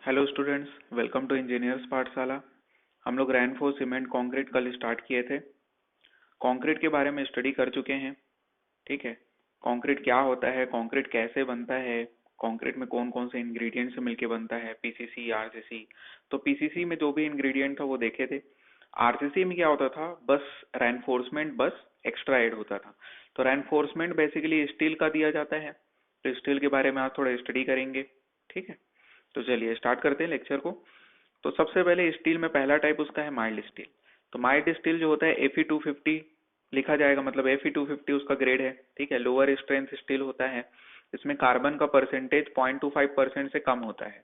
Hello students, welcome to engineers Pathshala. हम लोग reinforced cement concrete कल स्टार्ट किए थे। कंक्रीट के बारे में स्टडी कर चुके हैं। ठीक है, कंक्रीट क्या होता है, कंक्रीट कैसे बनता है, कंक्रीट में कौन कौन से इंग्रेडिएंट से मिलके बनता है, पीसीसी आरसीसी। तो पीसीसी में जो भी इंग्रेडिएंट था वो देखे थे। आरसीसी में क्या होता था, बस रैनफोर्समेंट बस एक्स्ट्रा ऐड होता था। तो रैनफोर्समेंट बेसिकली स्टील का दिया जाता है। तो स्टील के बारे में आज थोड़ा स्टडी करेंगे। ठीक है, तो चलिए स्टार्ट करते हैं लेक्चर को। तो सबसे पहले स्टील में पहला टाइप उसका है माइल्ड स्टील। तो माइल्ड स्टील जो होता है Fe250 लिखा जाएगा, मतलब Fe250 उसका ग्रेड है। ठीक है, लोअर स्ट्रेंथ स्टील होता है। इसमें कार्बन का परसेंटेज 0.25% से कम होता है।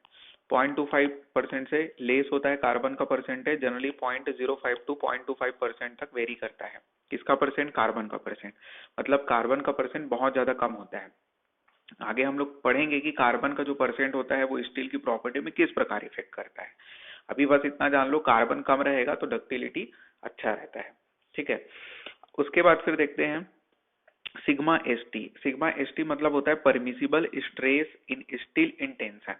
0.25% से लेस होता है कार्बन का परसेंटेज, जनरली 0.05 टू 0.25% तक वेरी करता है। किसका परसेंट? कार्बन का परसेंट। मतलब कार्बन का परसेंट बहुत ज्यादा कम होता है। आगे हम लोग पढ़ेंगे कि कार्बन का जो परसेंट होता है वो स्टील की प्रॉपर्टी में किस प्रकार इफेक्ट करता है। अभी बस इतना जान लो, कार्बन कम रहेगा तो डक्टिलिटी अच्छा रहता है। ठीक है, उसके बाद फिर देखते हैं sigma S T. Sigma S T मतलब होता है permissible stress in steel in tension.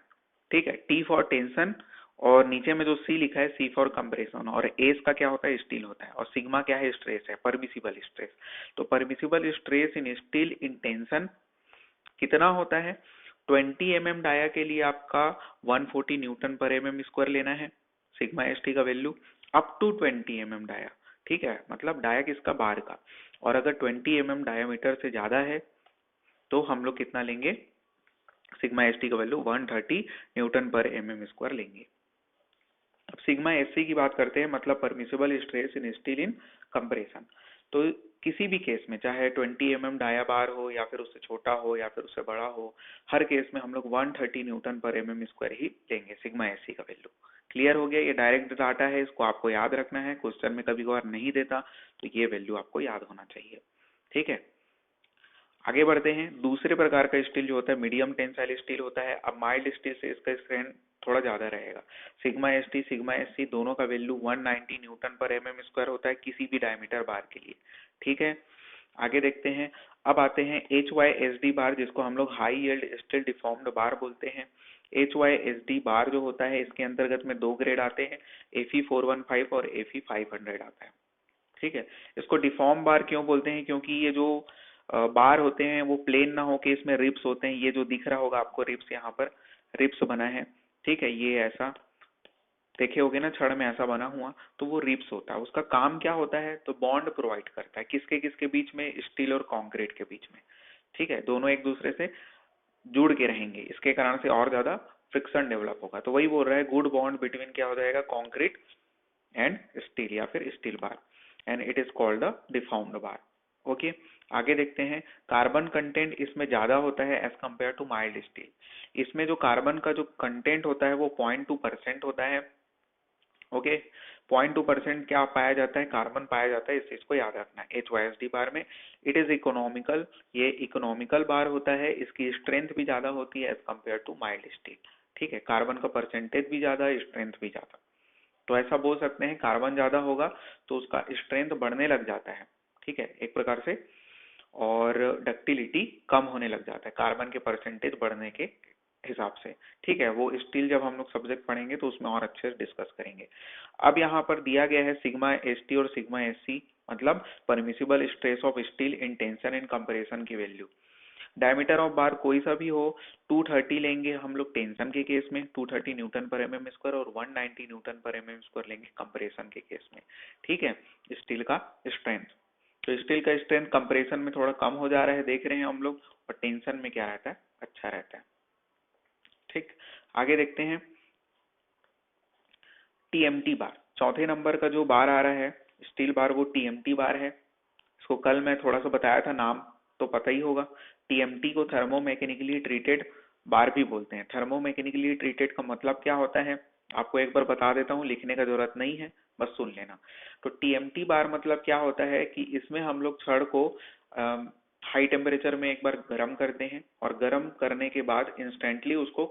ठीक है, टी फॉर टेंशन और नीचे में जो सी लिखा है सी फॉर कंप्रेशन, और एस का क्या होता है? स्टील होता है। और सिग्मा क्या है? स्ट्रेस है, परमिसिबल स्ट्रेस। तो permissible stress in steel in tension कितना होता है? 20 mm डाया के लिए आपका 140 न्यूटन पर एम स्क्वायर लेना है सिग्मा एस टी का value, up to 20 mm dia. ठीक है, मतलब डाया किसका? बार का। और अगर 20 mm डायामीटर से ज्यादा है तो हम लोग कितना लेंगे? सिग्मा एस टी का वैल्यू 130 न्यूटन पर एम स्क्वायर लेंगे। अब सिग्मा एस सी की बात करते हैं, मतलब permissible stress in steel in compression. तो किसी भी केस में, चाहे 20 mm डाया बार हो या फिर उससे छोटा हो या फिर उससे बड़ा हो, हर केस में हम लोग 130 न्यूटन पर एम स्क्वायर ही लेंगे सिग्मा एस सी का वैल्यू। क्लियर हो गया? ये डायरेक्ट डाटा है, इसको आपको याद रखना है। क्वेश्चन में कभी कभार नहीं देता तो ये वैल्यू आपको याद होना चाहिए। ठीक है, आगे बढ़ते हैं। दूसरे प्रकार का स्टील जो होता है मीडियम टेंसाइल स्टील होता है। अब माइल्ड स्टील से इसका स्ट्रेंथ थोड़ा ज्यादा रहेगा। Sigma S T sigma S C दोनों का वैल्यू 190 न्यूटन पर एम स्क्वायर होता है किसी भी डायमीटर बार के लिए। ठीक है, आगे देखते हैं। अब आते हैं H Y S D bar, जिसको हम लोग high yield steel deformed bar बोलते हैं। H Y S D bar जो होता है, इसके अंतर्गत में दो ग्रेड आते हैं, Fe415 और Fe500 आता है। ठीक है, इसको डिफॉर्म बार क्यों बोलते हैं? क्योंकि ये जो बार होते हैं वो प्लेन ना होके इसमें रिप्स होते हैं। ये जो दिख रहा होगा आपको रिप्स, यहाँ पर रिप्स बना है। ठीक है, ये ऐसा देखे होगे ना, छड़ में ऐसा बना हुआ, तो वो रिप्स होता है। उसका काम क्या होता है? तो बॉन्ड प्रोवाइड करता है किसके किसके बीच में? स्टील और कंक्रीट के बीच में। ठीक है, दोनों एक दूसरे से जुड़ के रहेंगे, इसके कारण से और ज्यादा फ्रिक्शन डेवलप होगा। तो वही बोल रहा है, गुड बॉन्ड बिटवीन क्या हो जाएगा? कंक्रीट एंड स्टील या फिर steel bar, and it is called the deformed bar. Okay, आगे देखते हैं। कार्बन कंटेंट इसमें ज्यादा होता है as compare to mild steel. इसमें जो कार्बन का जो कंटेंट होता है वो 0.2% होता है। ओके, 0.2% क्या पाया जाता है? कार्बन पाया जाता है। इस चीज को याद रखना है। H Y S D bar में इट इज इकोनॉमिकल, ये इकोनॉमिकल बार होता है। इसकी स्ट्रेंथ भी ज्यादा होती है as compare to mild steel. ठीक है, कार्बन का परसेंटेज भी ज्यादा है, स्ट्रेंथ भी ज्यादा। तो ऐसा बोल सकते हैं, कार्बन ज्यादा होगा तो उसका स्ट्रेंथ बढ़ने लग जाता है। ठीक है, एक प्रकार से। और डक्टिलिटी कम होने लग जाता है कार्बन के परसेंटेज बढ़ने के हिसाब से। ठीक है, वो स्टील जब हम लोग सब्जेक्ट पढ़ेंगे तो उसमें और अच्छे से डिस्कस करेंगे। अब यहाँ पर दिया गया है सिग्मा एस टी और सिग्मा एस सी, मतलब permissible stress of steel in tension in comparison की वैल्यू। डायमीटर ऑफ बार कोई सा भी हो, 230 लेंगे हम लोग टेंशन के केस में, 230 न्यूटन पर एम स्क्वायर, और 190 न्यूटन पर एम स्क्वायर लेंगे कंप्रेशन के केस में। ठीक है, स्टील का स्ट्रेंथ। तो स्टील का स्ट्रेंथ कंप्रेशन में थोड़ा कम हो जा रहा है, देख रहे हैं हम लोग, और टेंशन में क्या रहता है? अच्छा रहता है। ठीक, आगे देखते हैं। टीएमटी बार, चौथे नंबर का जो बार आ रहा है स्टील बार, वो टीएमटी बार है। इसको कल मैं थोड़ा सा बताया था, नाम तो पता ही होगा। टीएमटी को थर्मोमैकेनिकली ट्रीटेड बार भी बोलते हैं। थर्मोमैकेनिकली ट्रीटेड का मतलब क्या होता है आपको एक बार बता देता हूँ, लिखने का जरूरत नहीं है, बस सुन लेना। तो टीएमटी बार मतलब क्या होता है कि इसमें हम लोग छड़ को हाई टेम्परेचर में एक बार गर्म करते हैं, और गर्म करने के बाद इंस्टेंटली उसको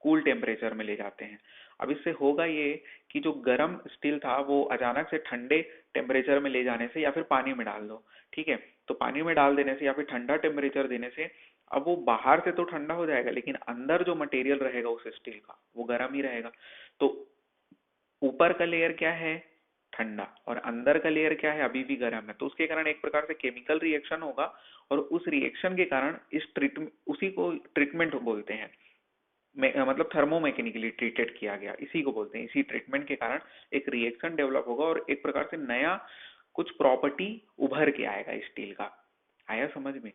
कूल टेम्परेचर में ले जाते हैं। अब इससे होगा ये कि जो गर्म स्टील था वो अचानक से ठंडे टेम्परेचर में ले जाने से, या फिर पानी में डाल दो, ठीक है, तो पानी में डाल देने से या फिर ठंडा टेम्परेचर देने से अब वो बाहर से तो ठंडा हो जाएगा लेकिन अंदर जो मटेरियल रहेगा उस स्टील का वो गर्म ही रहेगा। तो ऊपर का लेयर क्या है, ठंडा, और अंदर का लेयर क्या है, अभी भी गर्म है। तो उसके कारण एक प्रकार से केमिकल रिएक्शन होगा और उस रिएक्शन के कारण इस ट्रीटमेंट, उसी को ट्रीटमेंट बोलते हैं। मतलब थर्मोमैकेनिकली ट्रीटेड किया गया, इसी को बोलते हैं। इसी ट्रीटमेंट के कारण एक रिएक्शन डेवलप होगा और एक प्रकार से नया कुछ प्रॉपर्टी उभर के आएगा स्टील का। आया समझ में?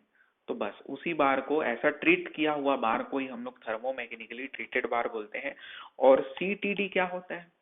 तो बस उसी बार को, ऐसा ट्रीट किया हुआ बार को ही हम लोग थर्मोमैकेनिकली ट्रीटेड बार बोलते हैं। और सीटीडी क्या होता है?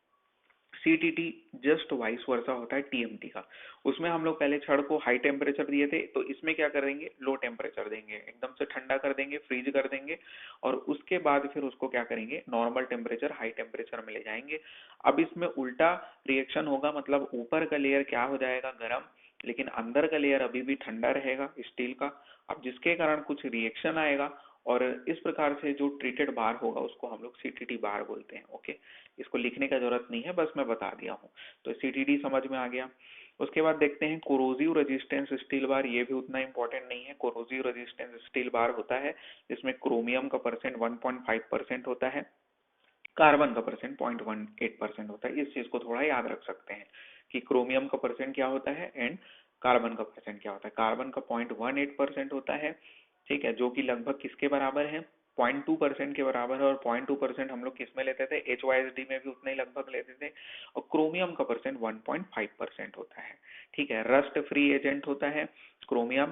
सीटीटी जस्ट वाइस वर्सा होता है टीएमटी का। उसमें हम लोग पहले छड़ को हाई टेम्परेचर दिए थे, तो इसमें क्या करेंगे, लो टेम्परेचर देंगे, एकदम से ठंडा कर देंगे, फ्रीज कर देंगे, और उसके बाद फिर उसको क्या करेंगे, नॉर्मल टेम्परेचर हाई टेम्परेचर में ले जाएंगे। अब इसमें उल्टा रिएक्शन होगा, मतलब ऊपर का लेयर क्या हो जाएगा, गर्म, लेकिन अंदर का लेयर अभी भी ठंडा रहेगा स्टील का। अब जिसके कारण कुछ रिएक्शन आएगा और इस प्रकार से जो ट्रीटेड बार होगा उसको हम लोग सीटीटी बार बोलते हैं। ओके, इसको लिखने का जरूरत नहीं है, बस मैं बता दिया हूँ। तो सीटीडी समझ में आ गया। उसके बाद देखते हैं कोरोजिव रेजिस्टेंस स्टील बार। ये भी उतना इंपॉर्टेंट नहीं है। कोरोजिव रेजिस्टेंस स्टील बार होता है जिसमें क्रोमियम का परसेंट 1.5% होता है, कार्बन का परसेंट 0.18% होता है। इस चीज को थोड़ा याद रख सकते हैं कि क्रोमियम का परसेंट क्या होता है एंड कार्बन का परसेंट क्या होता है। कार्बन का 0.18% होता है, ठीक है, जो कि लगभग किसके बराबर है, 0.2% के बराबर है। और 0.2% हम लोग किस में लेते थे, HYSD में भी उतना ही लगभग लेते थे। और क्रोमियम का परसेंट 1.5% होता है, ठीक है। रस्ट फ्री एजेंट होता है क्रोमियम,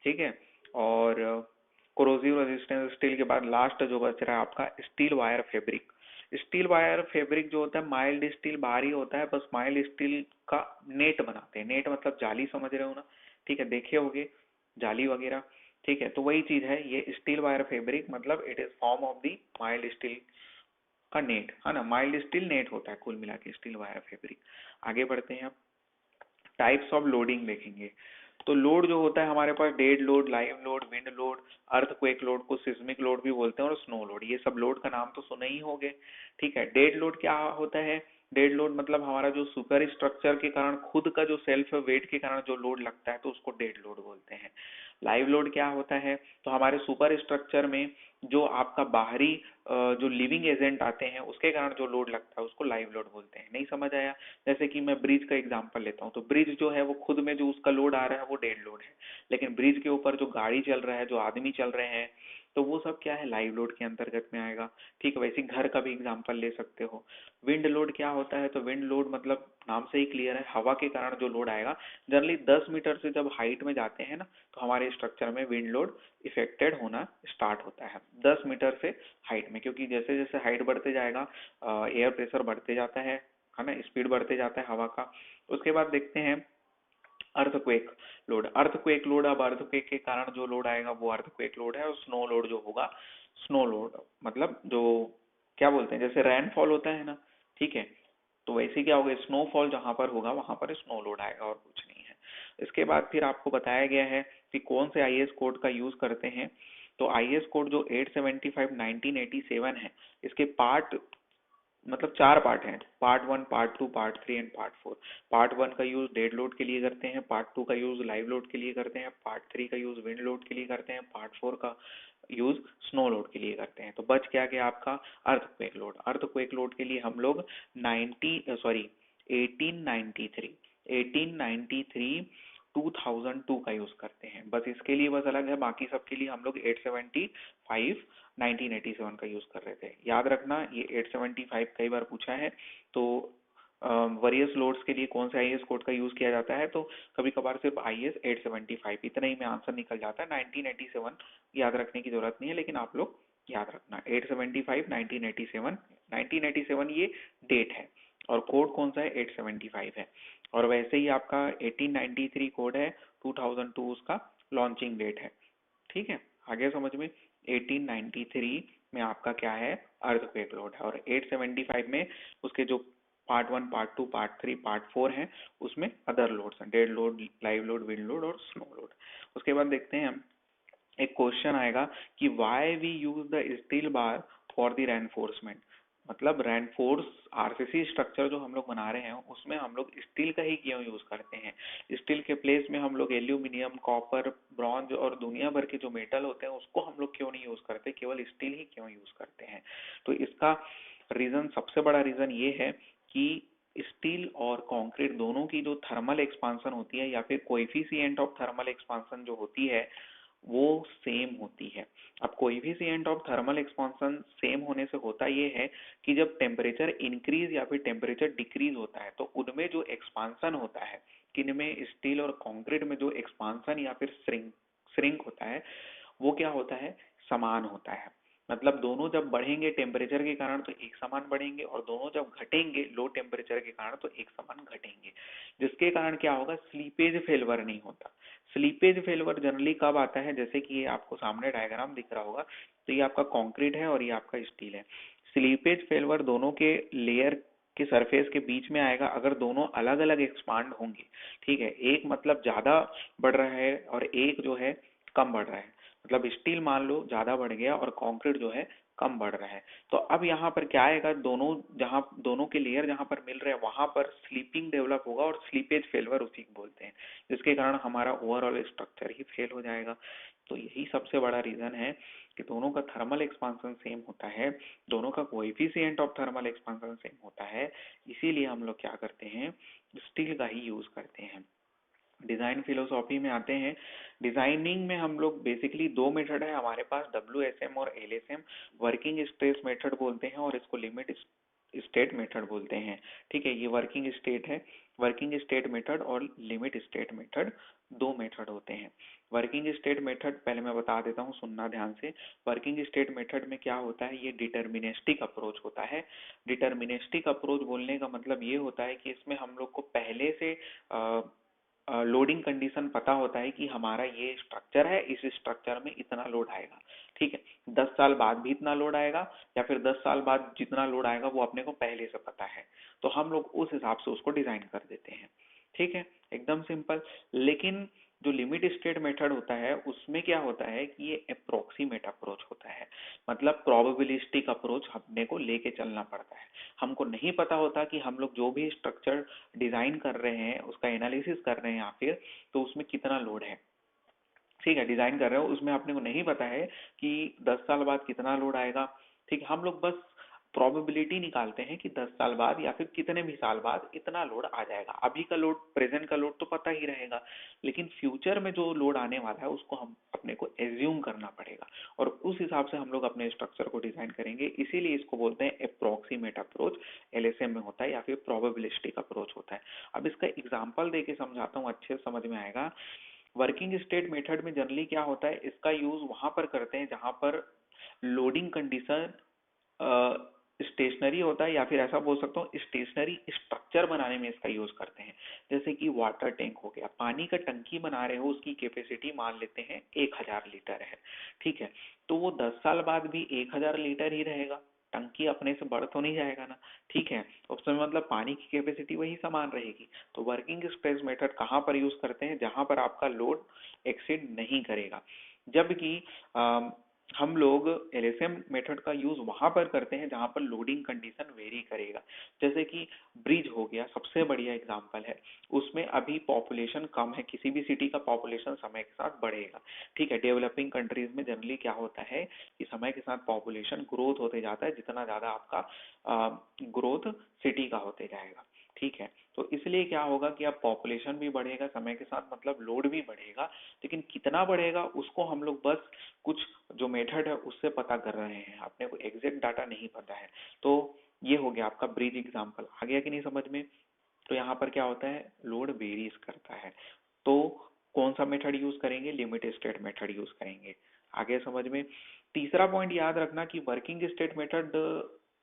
ठीक है। और कोरोजिव रेजिस्टेंस स्टील के बाद लास्ट जो बच रहा है आपका steel wire fabric. Steel wire fabric जो होता है माइल्ड स्टील बाहरी होता है, बस माइल्ड स्टील का नेट बनाते हैं। नेट मतलब जाली, समझ रहे हो ना, ठीक है, देखे होगे जाली वगैरह, ठीक है। तो वही चीज है ये स्टील वायर फैब्रिक, मतलब it is form of the mild steel का नेट, है ना। माइल्ड स्टील नेट होता है कुल मिला के स्टील वायर फैब्रिक। आगे बढ़ते हैं, अब टाइप्स ऑफ लोडिंग देखेंगे। तो लोड जो होता है हमारे पास, dead load, live load, wind load, earthquake load को सिस्मिक लोड भी बोलते हैं, और स्नो लोड, ये सब लोड का नाम तो सुने ही होंगे, ठीक है। डेड लोड क्या होता है, डेड लोड मतलब हमारा जो सुपर स्ट्रक्चर के कारण खुद का जो सेल्फ वेट के कारण जो लोड लगता है, तो उसको डेड लोड बोलते हैं। लाइव लोड क्या होता है, तो हमारे सुपर स्ट्रक्चर में जो आपका बाहरी जो लिविंग एजेंट आते हैं उसके कारण जो लोड लगता है उसको लाइव लोड बोलते हैं। नहीं समझ आया? जैसे कि मैं ब्रिज का एग्जांपल लेता हूँ, तो ब्रिज जो है वो खुद में जो उसका लोड आ रहा है वो डेड लोड है, लेकिन ब्रिज के ऊपर जो गाड़ी चल रहा है, जो आदमी चल रहे हैं, तो वो सब क्या है, लाइव लोड के अंतर्गत में आएगा, ठीक है। वैसे घर का भी एग्जांपल ले सकते हो। विंड लोड क्या होता है, तो विंड लोड मतलब नाम से ही क्लियर है, हवा के कारण जो लोड आएगा। जनरली 10 मीटर से जब हाइट में जाते हैं ना, तो हमारे स्ट्रक्चर में विंड लोड इफेक्टेड होना स्टार्ट होता है 10 मीटर से हाइट में, क्योंकि जैसे जैसे हाइट बढ़ते जाएगा एयर प्रेशर बढ़ते जाता है ना, स्पीड बढ़ते जाता है हवा का। उसके बाद देखते हैं अर्थक्वेक लोड। अर्थक्वेक लोड, अब अर्थक्वेक के कारण जो लोड आएगा वो अर्थक्वेक लोड है। और स्नो लोड जो होगा, स्नो लोड मतलब जो क्या बोलते हैं, जैसे रेनफॉल होता है ना, ठीक है, तो वैसे क्या होगा, स्नोफॉल जहां पर होगा वहां पर स्नो लोड आएगा, और कुछ नहीं है। इसके बाद फिर आपको बताया गया है कि कौन से आईएस कोड का यूज करते हैं। तो आईएस कोड जो 875 1987 है, इसके पार्ट मतलब 4 पार्ट हैं, part 1, part 2, part 3 and part 4। Part 1 का यूज डेड लोड के लिए करते हैं, पार्ट 2 का यूज लाइव लोड के लिए करते हैं, पार्ट 3 का यूज विंड लोड के लिए करते हैं, पार्ट 4 का यूज स्नो लोड के लिए करते हैं। तो बच क्या गया आपका, अर्थक्वेक लोड। अर्थक्वेक लोड के लिए हम लोग 1893 2002 का यूज करते हैं, बस इसके लिए बस अलग है। बाकी सब के लिए हम लोग 875 1987 का यूज कर रहे थे। याद रखना ये 875 कई बार पूछा है। तो वरियस लोड्स के लिए कौन से आईएस कोड का यूज किया जाता है, तो कभी कभार सिर्फ आईएस 875, इतना ही में आंसर निकल जाता है। 1987 याद रखने की जरूरत नहीं है, लेकिन आप लोग याद रखना 875 1987। 1987 ये डेट है और कोड कौन सा है, 875 है। और वैसे ही आपका 1893 कोड है, 2002 उसका लॉन्चिंग डेट है, ठीक है। आगे समझ में, 1893 में आपका क्या है, अर्थक्वेक लोड है। और 875 में उसके जो पार्ट 1, पार्ट 2, पार्ट 3, पार्ट 4 है, उसमें अदर लोड्स हैं, dead load, live load, wind load और स्नो लोड। उसके बाद देखते हैं हम, एक क्वेश्चन आएगा कि why we use the steel bar for the reinforcement. मतलब रेनफोर्स आरसीसी स्ट्रक्चर जो हम लोग बना रहे हैं उसमें हम लोग स्टील का ही क्यों यूज करते हैं? स्टील के प्लेस में हम लोग एल्यूमिनियम, कॉपर, ब्रॉन्ज और दुनिया भर के जो मेटल होते हैं उसको हम लोग क्यों नहीं यूज करते, केवल स्टील ही क्यों यूज करते हैं? तो इसका रीजन, सबसे बड़ा रीजन ये है कि स्टील और कंक्रीट दोनों की जो थर्मल एक्सपांसन होती है या फिर कोएफिशिएंट ऑफ थर्मल एक्सपांसन जो होती है वो सेम होती है। अब coefficient of thermal expansion same होने से होता ये है कि जब टेम्परेचर इंक्रीज या फिर टेम्परेचर डिक्रीज होता है तो उनमें जो एक्सपांसन होता है, किनमें, स्टील और कंक्रीट में जो एक्सपांसन या फिर श्रिंक होता है वो क्या होता है, समान होता है। मतलब दोनों जब बढ़ेंगे टेम्परेचर के कारण तो एक समान बढ़ेंगे, और दोनों जब घटेंगे लो टेम्परेचर के कारण तो एक समान घटेंगे, जिसके कारण क्या होगा, स्लीपेज फेलवर नहीं होता। स्लीपेज फेलवर जनरली कब आता है, जैसे कि ये आपको सामने डायग्राम दिख रहा होगा, तो ये आपका कंक्रीट है और ये आपका स्टील है। स्लीपेज फेलवर दोनों के लेयर के सरफेस के बीच में आएगा अगर दोनों अलग अलग एक्सपांड होंगे। ठीक है, एक मतलब ज्यादा बढ़ रहा है और एक जो है कम बढ़ रहा है। मतलब स्टील मान लो ज्यादा बढ़ गया और कंक्रीट जो है कम बढ़ रहा है, तो अब यहाँ पर क्या आएगा, दोनों जहाँ दोनों के लेयर जहाँ पर मिल रहे हैं वहां पर स्लीपिंग डेवलप होगा और स्लीपेज फेलवर उसी को बोलते हैं, जिसके कारण हमारा ओवरऑल स्ट्रक्चर ही फेल हो जाएगा। तो यही सबसे बड़ा रीजन है कि दोनों का थर्मल एक्सपांसन सेम होता है, दोनों का coefficient of thermal expansion same होता है, इसीलिए हम लोग क्या करते हैं, स्टील का ही यूज करते हैं। डिजाइन फिलोसॉफी में आते हैं। डिजाइनिंग में हम लोग बेसिकली दो मेथड है हमारे पास, WSM और LSM। वर्किंग स्ट्रेस मेथड बोलते हैं और इसको लिमिट स्टेट मेथड बोलते हैं। ठीक है, ये वर्किंग स्टेट है, वर्किंग स्टेट मेथड और लिमिट स्टेट मेथड, दो मेथड होते हैं। वर्किंग स्टेट मेथड पहले मैं बता देता हूँ, सुनना ध्यान से। वर्किंग स्टेट मेथड में क्या होता है, ये डिटर्मिनिस्टिक अप्रोच होता है। डिटर्मिनिस्टिक अप्रोच बोलने का मतलब ये होता है कि इसमें हम लोग को पहले से लोडिंग कंडीशन पता होता है कि हमारा ये स्ट्रक्चर है, इस स्ट्रक्चर में इतना लोड आएगा। ठीक है, 10 साल बाद भी इतना लोड आएगा या फिर 10 साल बाद जितना लोड आएगा वो अपने को पहले से पता है, तो हम लोग उस हिसाब से उसको डिजाइन कर देते हैं। ठीक है, एकदम सिंपल। लेकिन जो लिमिट स्टेट मेथड होता है उसमें क्या होता है कि ये अप्रोक्सीमेट अप्रोच होता है, मतलब प्रोबेबिलिस्टिक अप्रोच अपने को लेके चलना पड़ता है। हमको नहीं पता होता कि हम लोग जो भी स्ट्रक्चर डिजाइन कर रहे हैं उसका एनालिसिस कर रहे हैं या फिर, तो उसमें कितना लोड है। ठीक है, डिजाइन कर रहे हो उसमें अपने को नहीं पता है कि 10 साल बाद कितना लोड आएगा। ठीक है, हम लोग बस प्रोबेबिलिटी निकालते हैं कि 10 साल बाद या फिर कितने भी साल बाद इतना लोड आ जाएगा। अभी का लोड, प्रेजेंट का लोड तो पता ही रहेगा, लेकिन फ्यूचर में जो लोड आने वाला है उसको हम अपने को एज्यूम करना पड़ेगा, और उस हिसाब से हम लोग अपने स्ट्रक्चर को डिजाइन करेंगे। इसीलिए इसको बोलते हैं अप्रोक्सीमेट अप्रोच, LSM में होता है, या फिर प्रोबेबिलिस्टिक अप्रोच होता है। अब इसका एग्जाम्पल देके समझाता हूँ, अच्छे से समझ में आएगा। वर्किंग स्टेट मेथड में जनरली क्या होता है, इसका यूज वहां पर करते हैं जहां पर लोडिंग कंडीशन स्टेशनरी होता है, या फिर ऐसा बोल सकता हूँ स्टेशनरी स्ट्रक्चर बनाने में इसका यूज करते हैं। जैसे कि वाटर टैंक हो गया, पानी का टंकी बना रहे हो, उसकी कैपेसिटी मान लेते हैं 1000 लीटर है। ठीक है, तो वो 10 साल बाद भी 1000 लीटर ही रहेगा, टंकी अपने से बढ़ तो नहीं जाएगा ना। ठीक है, तो उस समय मतलब पानी की कैपेसिटी वही समान रहेगी। तो वर्किंग स्ट्रेस मेथड कहाँ पर यूज करते हैं, जहां पर आपका लोड एक्सीड नहीं करेगा। जबकि हम लोग LSM मेथड का यूज वहां पर करते हैं जहां पर लोडिंग कंडीशन वेरी करेगा। जैसे कि ब्रिज हो गया, सबसे बढ़िया एग्जांपल है। उसमें अभी पॉपुलेशन कम है, किसी भी सिटी का पॉपुलेशन समय के साथ बढ़ेगा। ठीक है, डेवलपिंग कंट्रीज में जनरली क्या होता है कि समय के साथ पॉपुलेशन ग्रोथ होते जाता है, जितना ज्यादा आपका ग्रोथ सिटी का होते जाएगा। ठीक है, तो इसलिए क्या होगा कि अब पॉपुलेशन भी बढ़ेगा समय के साथ, मतलब लोड भी बढ़ेगा, लेकिन कितना बढ़ेगा उसको हम लोग बस कुछ जो मेथड है उससे पता कर रहे हैं, अपने को एग्जैक्ट डाटा नहीं पता है। तो ये हो गया आपका ब्रिज एग्जांपल, आ गया कि नहीं समझ में? तो यहाँ पर क्या होता है, लोड वेरीज करता है, तो कौन सा मेथड यूज करेंगे, लिमिट स्टेट मेथड यूज करेंगे। आगे समझ में? तीसरा पॉइंट याद रखना कि वर्किंग स्टेट मेथड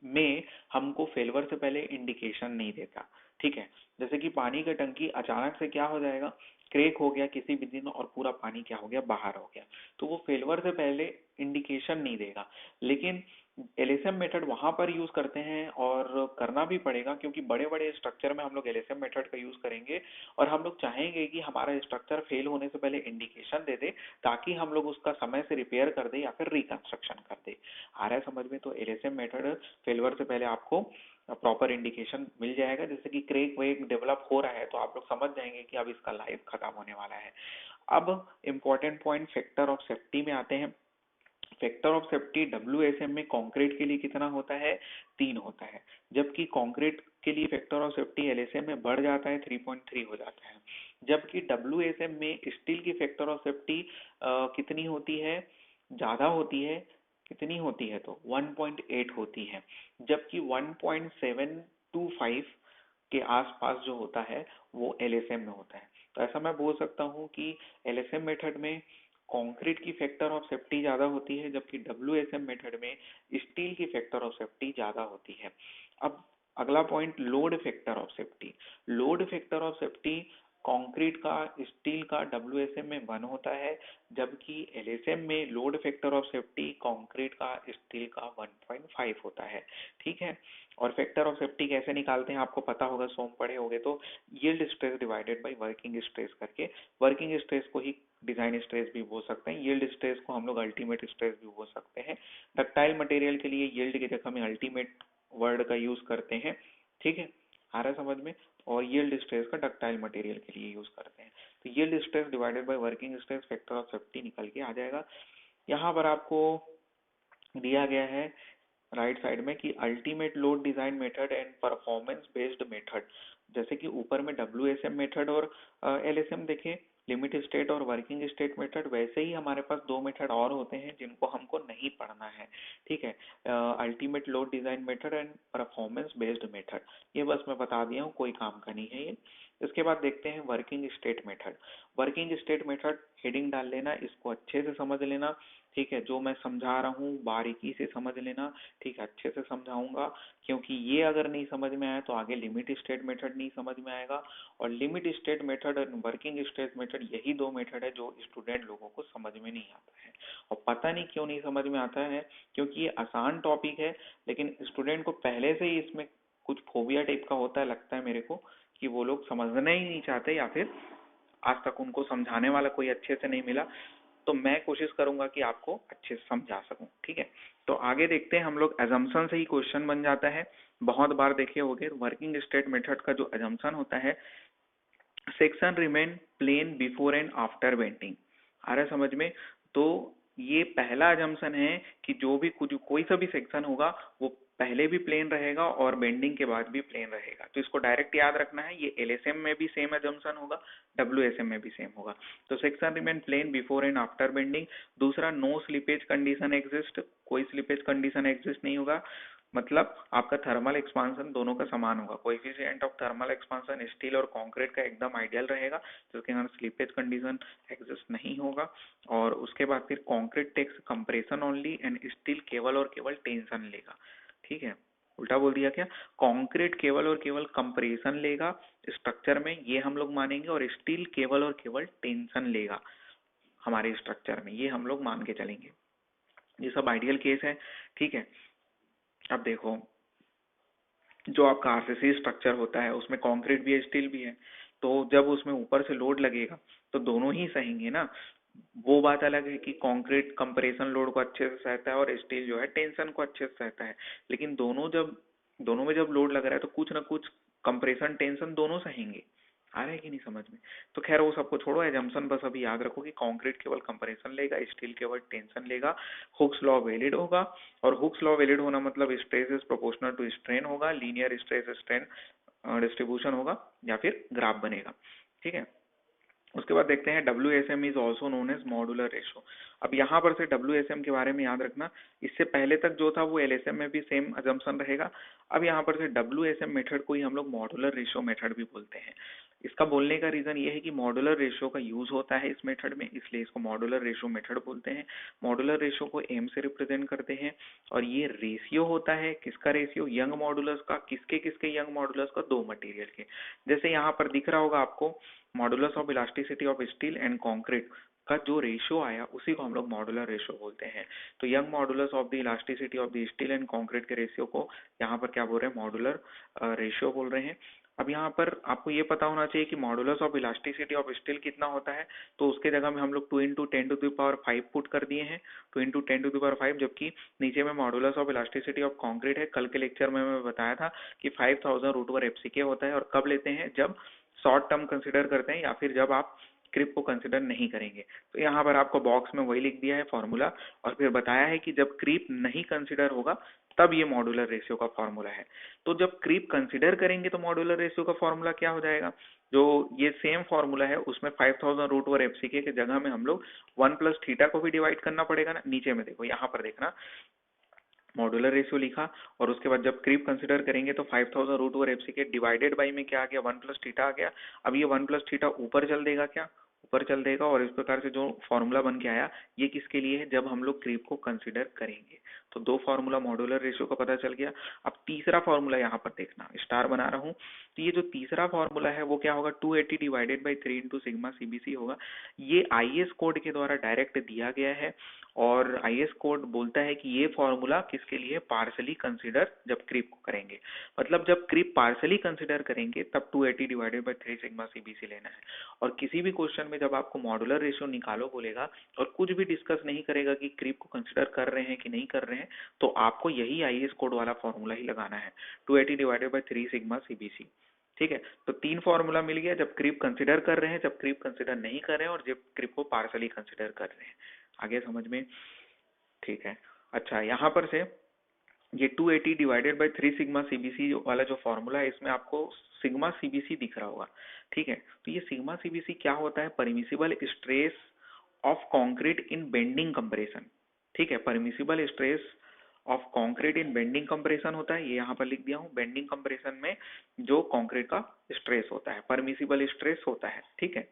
में हमको फेलवर से पहले इंडिकेशन नहीं देता। ठीक है, जैसे कि पानी का टंकी अचानक से क्या हो जाएगा, क्रैक हो गया किसी भी दिन और पूरा पानी क्या हो गया, बाहर हो गया, तो वो फेलवर से पहले इंडिकेशन नहीं देगा। लेकिन एलएसएम मेथड वहां पर यूज करते हैं और करना भी पड़ेगा, क्योंकि बड़े बड़े स्ट्रक्चर में हम लोग एलएसएम मेथड का यूज करेंगे और हम लोग चाहेंगे कि हमारा स्ट्रक्चर फेल होने से पहले इंडिकेशन दे दे, ताकि हम लोग उसका समय से रिपेयर कर दे या फिर रिकंस्ट्रक्शन कर दे। आ रहा है समझ में? तो एलएसएम मेथड फेलवर से पहले आपको प्रॉपर इंडिकेशन मिल जाएगा। जैसे कि क्रेक वेक डेवलप हो रहा है तो आप लोग समझ जाएंगे कि अब इसका लाइफ खत्म होने वाला है। अब important point factor of safety में आते हैं। फैक्टर ऑफ सेफ्टी डब्ल्यूएसएम में कंक्रीट के लिए कितना होता है? 3 होता है, जबकि कंक्रीट के लिए फैक्टर ऑफ सेफ्टी एलएसएम में बढ़ जाता है, 3.3 हो जाता है। जबकि डब्ल्यूएसएम में स्टील की फैक्टर ऑफ सेफ्टी कितनी होती है? ज्यादा होती है। कितनी होती है? तो 1.8 होती है, जबकि 1.725 के आसपास जो होता है वो एलएसएम में होता है। तो ऐसा मैं बोल सकता हूँ कि एलएसएम मेथड में कंक्रीट की फैक्टर ऑफ सेफ्टी ज्यादा होती है, जबकि डब्ल्यूएसएम मेथड में स्टील की फैक्टर ऑफ सेफ्टी ज्यादा होती है। अब अगला point, load factor of safety. Load factor of safety concrete का, स्टील का डब्ल्यूएसएम में 1 होता है, जबकि एलएसएम में load factor of safety concrete का, स्टील का 1.5 होता है। ठीक है। और फैक्टर ऑफ सेफ्टी कैसे निकालते हैं आपको पता होगा, सोम पढ़े होगे तो, yield stress divided by working stress करके। वर्किंग स्ट्रेस को ही डिजाइन स्ट्रेस भी बोल सकते हैं, यील्ड स्ट्रेस को हम लोग अल्टीमेट स्ट्रेस भी बोल सकते हैं। डक्टाइल मटेरियल के लिए यील्ड की जगह में अल्टीमेट वर्ड का यूज करते हैं। ठीक है, आ रहा है समझ में? और यील्ड स्ट्रेस का डक्टाइल मटेरियल के लिए यूज करते हैं। तो yield stress divided by working stress factor of safety निकल के आ जाएगा। यहाँ पर आपको दिया गया है राइट साइड में कि ultimate load design method and performance based method. जैसे कि ऊपर में डब्ल्यूएसएम मेथड और एलएसएम देखे, लिमिट स्टेट और वर्किंग स्टेट मेथड, वैसे ही हमारे पास 2 मेथड और होते हैं जिनको हमको नहीं पढ़ना है। ठीक है, ultimate load design method and performance based method, ये बस मैं बता दिया हूँ, कोई काम का नहीं है ये। इसके बाद देखते हैं working state method. Working state method heading डाल लेना, इसको अच्छे से समझ लेना। ठीक है, जो मैं समझा रहा हूँ बारीकी से समझ लेना। ठीक है, अच्छे से समझाऊंगा, क्योंकि ये अगर नहीं समझ में आया तो आगे लिमिट स्टेट मेथड नहीं समझ में आएगा। और लिमिट स्टेट मेथड और वर्किंग स्टेट मेथड, यही 2 मेथड है जो स्टूडेंट लोगों को समझ में नहीं आता है। और पता नहीं क्यों नहीं समझ में आता है, क्योंकि ये आसान टॉपिक है, लेकिन स्टूडेंट को पहले से ही इसमें कुछ फोबिया टाइप का होता है, लगता है मेरे को, कि वो लोग समझना ही नहीं चाहते, या फिर आज तक उनको समझाने वाला कोई अच्छे से नहीं मिला। तो मैं कोशिश करूंगा कि आपको अच्छे से समझा सकूं। ठीक है, तो आगे देखते हैं हम लोग। एजम्पशन से ही क्वेश्चन बन जाता है, बहुत बार देखे होंगे। वर्किंग स्टेट मेथड का जो एजम्पशन होता है, section remain plane before and after bending. आ रहा है समझ में? तो ये पहला अजम्पशन है कि जो भी कुछ कोई सा भी सेक्शन होगा वो पहले भी प्लेन रहेगा और बेंडिंग के बाद भी प्लेन रहेगा। तो इसको डायरेक्ट याद रखना है, ये एलएसएम में भी सेम अजम्पशन होगा, डब्ल्यूएसएम में भी सेम होगा। तो section remain plane before and after bending. दूसरा, नो स्लिपेज कंडीशन एग्जिस्ट, कोई स्लिपेज कंडीशन एग्जिस्ट नहीं होगा। मतलब आपका थर्मल एक्सपांशन दोनों का समान होगा। Coefficient of thermal expansion steel और कंक्रीट का एकदम आइडियल रहेगा, जिसके कारण स्लीपेज कंडीशन एग्जिस्ट नहीं होगा। और उसके बाद फिर concrete takes compression only and steel केवल और केवल टेंशन लेगा। ठीक है, उल्टा बोल दिया क्या? कंक्रीट केवल और केवल कंप्रेशन लेगा स्ट्रक्चर में, ये हम लोग मानेंगे, और स्टील केवल और केवल टेंशन लेगा हमारे स्ट्रक्चर में, ये हम लोग मान के चलेंगे। ये सब आइडियल केस है। ठीक है, अब देखो, जो आपका आरसीसी स्ट्रक्चर होता है उसमें कंक्रीट भी है, स्टील भी है, तो जब उसमें ऊपर से लोड लगेगा तो दोनों ही सहेंगे ना। वो बात अलग है कि कंक्रीट कंप्रेशन लोड को अच्छे से सहता है और स्टील जो है टेंशन को अच्छे से सहता है, लेकिन दोनों में जब लोड लग रहा है तो कुछ ना कुछ कंप्रेशन टेंशन दोनों सहेंगे। आ रहा है कि नहीं समझ में? तो खैर वो सबको छोड़ो, एजम्पशन बस अभी याद रखो कि कंक्रीट केवल कंप्रेशन लेगा, स्टील केवल टेंशन लेगा। हुक्स लॉ वैलिड होगा, और हुक्स लॉ वैलिड होना मतलब stress is proportional to strain होगा, लीनियर स्ट्रेस स्ट्रेन डिस्ट्रीब्यूशन होगा, या फिर ग्राफ बनेगा। ठीक है, उसके बाद देखते हैं WSM is also known as modular ratio. अब यहाँ पर से WSM के बारे में याद रखना, इससे पहले तक जो था वो LSM में भी सेम अजम्पशन रहेगा। अब यहाँ पर से WSM मेथड को ही हम लोग मॉडुलर रेशो मेथड भी बोलते हैं। इसका बोलने का रीजन ये है कि मॉडुलर रेशो का यूज होता है इस मेथड में, इसलिए इसको मॉडुलर रेशो मेथड बोलते हैं। मॉडुलर रेशो को एम से रिप्रेजेंट करते हैं, और ये रेशियो होता है, किसका रेशियो? यंग मॉडुलस का। किसके किसके यंग मॉडुलस का? 2 मटेरियल के। जैसे यहाँ पर दिख रहा होगा आपको, modulus of elasticity of steel and concrete, का जो रेशियो आया उसी को हम लोग मॉडुलर रेशियो बोलते हैं। तो young modulus of the elasticity of the steel and concrete के रेशियो को यहाँ पर क्या बोल रहे हैं, मॉडुलर रेशियो बोल रहे हैं। अब यहाँ पर आपको ये पता होना चाहिए कि modulus of elasticity of steel कितना होता है, तो उसके जगह में हम लोग 2 इंटू 10⁵ पुट कर दिए हैं, 2 इंटू 10⁵, जबकि नीचे में modulus of elasticity of concrete है। कल के लेक्चर में मैं बताया था कि 5000√/FCK होता है, और कब लेते हैं, जब शॉर्ट टर्म कंसिडर करते हैं या फिर जब आप क्रिप को कंसिडर नहीं करेंगे। तो यहाँ पर आपको बॉक्स में वही लिख दिया है फॉर्मूला, और फिर बताया है कि जब क्रीप नहीं कंसिडर होगा तब ये मॉडुलर रेशियो का फॉर्मूला है। तो जब क्रीप कंसिडर करेंगे तो मॉडुलर रेशियो का फॉर्मूला क्या हो जाएगा, जो ये सेम फॉर्मूला है उसमें 5000√/FCK के जगह में हम लोग 1+θ को भी डिवाइड करना पड़ेगा ना। नीचे में देखो, यहाँ पर देखना, मॉडुलर रेशियो लिखा और उसके बाद जब क्रीप कंसिडर करेंगे तो 5000√/FCK डिवाइडेड बाई में क्या आ गया, 1+θ आ गया। अब ये 1+θ ऊपर चल देगा, क्या ऊपर चल देगा, और इस प्रकार से जो फॉर्मूला बन के आया ये किसके लिए है, जब हम लोग क्रीप को कंसिडर करेंगे। तो दो फॉर्मूला मॉडुलर रेशियो का पता चल गया। अब तीसरा फॉर्मूला यहाँ पर देखना, स्टार बना रहा हूँ। तो ये जो तीसरा फॉर्मूला है वो क्या होगा, 280 divided by 3 into sigma CBC होगा। ये IS कोड के द्वारा डायरेक्ट दिया गया है, और IS कोड बोलता है कि ये फॉर्मूला किसके लिए, पार्सली कंसिडर जब क्रीप को करेंगे। मतलब जब क्रीप पार्सली कंसिडर करेंगे तब 280 डिवाइडेड बाई 3 सिग्मा CBC लेना है। और किसी भी क्वेश्चन में जब आपको मॉडुलर रेशियो निकालो बोलेगा और कुछ भी डिस्कस नहीं करेगा कि क्रीप को कंसिडर कर रहे हैं कि नहीं कर रहे हैं, तो आपको यही IS कोड वाला फॉर्मूला ही लगाना है, 280 डिवाइडेड बाई 3 सिग्मा CBC। ठीक है, तो तीन फॉर्मूला मिल गया, जब क्रीप कंसिडर कर रहे हैं, जब क्रीप कंसिडर नहीं कर रहे हैं, और जब क्रीप को पार्सली कंसिडर कर रहे हैं। आगे समझ में, ठीक है। अच्छा, यहाँ पर से ये 280 डिवाइडेड बाई 3 सिग्मा CBC वाला जो फॉर्मूला है, इसमें आपको सिग्मा CBC दिख रहा होगा। ठीक है, तो ये सिग्मा CBC क्या होता है, permissible stress of concrete in bending compression. ठीक है, permissible stress of concrete in bending compression होता है, ये यहाँ पर लिख दिया हूँ। बेंडिंग कंप्रेशन में जो कंक्रीट का स्ट्रेस होता है, परमिसिबल स्ट्रेस होता है। ठीक है,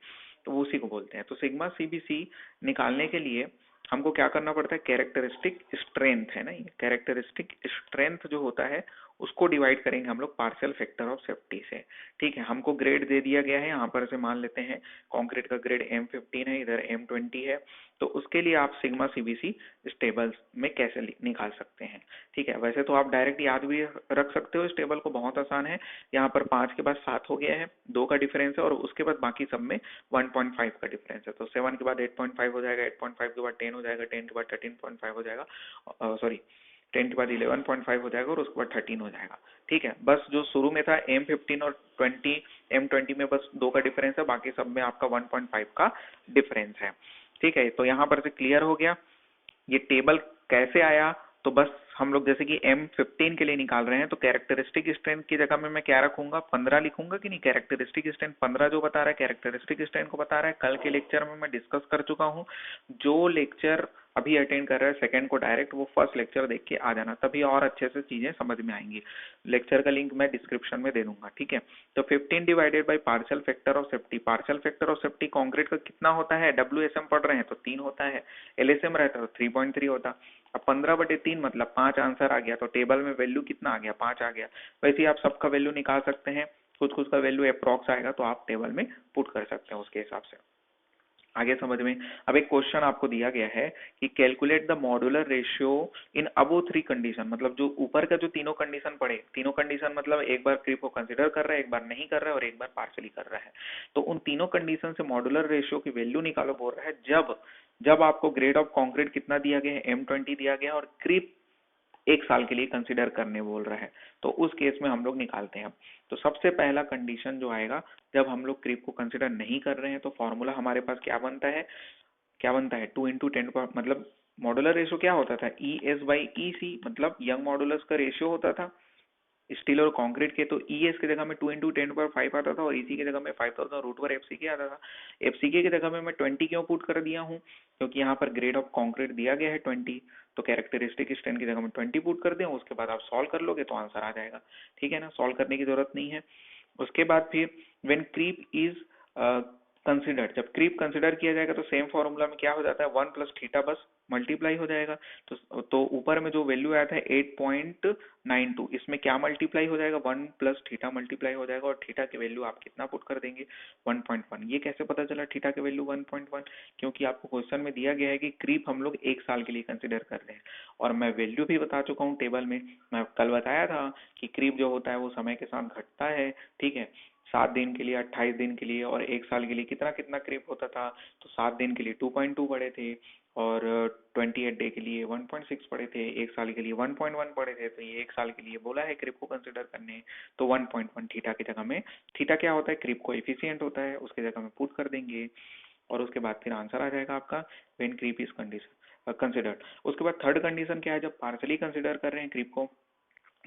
तो वो उसी को बोलते हैं। तो सिग्मा CBC निकालने के लिए हमको क्या करना पड़ता है, कैरेक्टरिस्टिक स्ट्रेंथ है ना, ये कैरेक्टरिस्टिक स्ट्रेंथ जो होता है उसको डिवाइड करेंगे हम लोग पार्शियल फैक्टर ऑफ सेफ्टी से। ठीक है, हमको ग्रेड दे दिया गया है, यहाँ पर से मान लेते हैं कंक्रीट का ग्रेड M15 है, इधर M20 है। तो उसके लिए आप सिग्मा CBC इस टेबल में कैसे निकाल सकते हैं। ठीक है, वैसे तो आप डायरेक्ट याद भी रख सकते हो इस टेबल को, बहुत आसान है। यहाँ पर 5 के बाद 7 हो गया है, 2 का डिफरेंस है, और उसके बाद बाकी सब में 1.5 का डिफरेंस है। तो 7 के बाद 8.5 हो जाएगा, 8.5 के बाद 10 हो जाएगा, 10 के बाद 13.5 हो जाएगा, सॉरी 10 के बाद 11.5 हो जाएगा, और उसके बाद 13 हो जाएगा। ठीक है, बस जो शुरू में था M15 और 20, M20 में बस 2 का डिफरेंस है, बाकी सब में आपका 1.5 का डिफरेंस है। ठीक है, तो यहाँ पर से क्लियर हो गया ये टेबल कैसे आया। तो बस हम लोग जैसे कि M15 के लिए निकाल रहे हैं, तो कैरेक्टरिस्टिक स्ट्रेंथ की जगह में मैं क्या रखूंगा, 15 लिखूंगा कि नहीं। कैरेक्टरिस्टिक स्ट्रेंथ 15 जो बता रहा है, कैरेक्टरिस्टिक स्ट्रेंथ को बता रहा है। कल के लेक्चर में मैं डिस्कस कर चुका हूँ। जो लेक्चर अभी अटेंड कर रहा है सेकंड को डायरेक्ट वो फर्स्ट लेक्चर देख के आ जाना, तभी और अच्छे से चीजें समझ में आएंगी। लेक्चर का लिंक मैं डिस्क्रिप्शन में दे दूंगा। ठीक है, तो 15 divided by partial factor of safety. Partial factor of safety concrete का कितना होता है, WSM पढ़ रहे हैं तो 3 होता है, LSM रहता है तो 3.3 होता। अब 15/3 मतलब 5 आंसर आ गया, तो टेबल में वैल्यू कितना आ गया, 5 आ गया। वैसे ही आप सबका वैल्यू निकाल सकते हैं, कुछ कुछ का वैल्यू अप्रॉक्स आएगा तो आप टेबल में पुट कर सकते हैं उसके हिसाब से। आगे समझ में। अब एक क्वेश्चन आपको दिया गया है कि calculate the modular ratio in above 3 condition. मतलब जो ऊपर का जो तीनों कंडीशन पड़े, तीनों कंडीशन मतलब एक बार क्रीप को कंसिडर कर रहा है, एक बार नहीं कर रहा है, और एक बार पार्शली कर रहा है। तो उन तीनों कंडीशन से मॉड्यूलर रेशियो की वैल्यू निकालो बोल रहा है, जब जब आपको ग्रेड ऑफ कंक्रीट कितना दिया गया है, M20 दिया गया है, और क्रीप 1 साल के लिए कंसिडर करने बोल रहा है। तो उस केस में हम लोग निकालते हैं। तो सबसे पहला कंडीशन जो आएगा, जब हम लोग क्रीप को कंसिडर नहीं कर रहे हैं, तो फॉर्मूला हमारे पास क्या बनता है, क्या बनता है 2 इंटू 10 मतलब मॉडुलर रेशियो क्या होता था, ES/EC, मतलब यंग मॉडुलस का रेशियो होता था स्टील और कंक्रीट के। तो ES की जगह में 2 इंटू 10⁵ आता था, और EC की जगह में 5000√/FCK आता था। FCK की जगह में मैं 20 क्यों पुट कर दिया हूँ, क्योंकि यहाँ पर ग्रेड ऑफ कंक्रीट दिया गया है 20, तो कैरेक्टरिस्टिक स्ट्रेंथ की जगह में 20 पुट कर दें, उसके बाद आप सॉल्व कर लोगे तो आंसर आ जाएगा। ठीक है ना, सॉल्व करने की जरूरत नहीं है। उसके बाद फिर व्हेन क्रीप इज कंसिडर, जब क्रीप कंसिडर किया जाएगा तो सेम फॉर्मूला में क्या हो जाता है, 1 प्लस थीटा बस मल्टीप्लाई हो जाएगा। तो ऊपर में जो वैल्यू आया था 8.92, इसमें क्या मल्टीप्लाई हो जाएगा, 1 प्लस थीटा मल्टीप्लाई हो जाएगा, और थीटा की वैल्यू आप कितना पुट कर देंगे, 1.1। ये कैसे पता चला थीटा की वैल्यू 1.1, क्योंकि आपको क्वेश्चन में दिया गया है कि क्रीप हम लोग 1 साल के लिए कंसिडर कर रहे हैं, और मैं वैल्यू भी बता चुका हूँ टेबल में। मैं कल बताया था कि क्रीप जो होता है वो समय के साथ घटता है, ठीक है। 7 दिन के लिए, 28 दिन के लिए और 1 साल के लिए कितना कितना क्रीप होता था, तो 7 दिन के लिए 2.2 पड़े थे, और 28 डे के लिए 1.6 पड़े थे, 1 साल के लिए 1.1 पड़े थे। तो ये 1 साल के लिए बोला है क्रीप को कंसिडर करने, तो 1.1 थीटा की जगह में, थीटा क्या होता है, क्रीप को एफिशिएंट होता है, उसकी जगह में पुट कर देंगे, और उसके बाद फिर आंसर आ जाएगा आपका when creep is condition considered. उसके बाद थर्ड कंडीशन क्या है, जब पार्शली कंसिडर कर रहे हैं क्रीप को,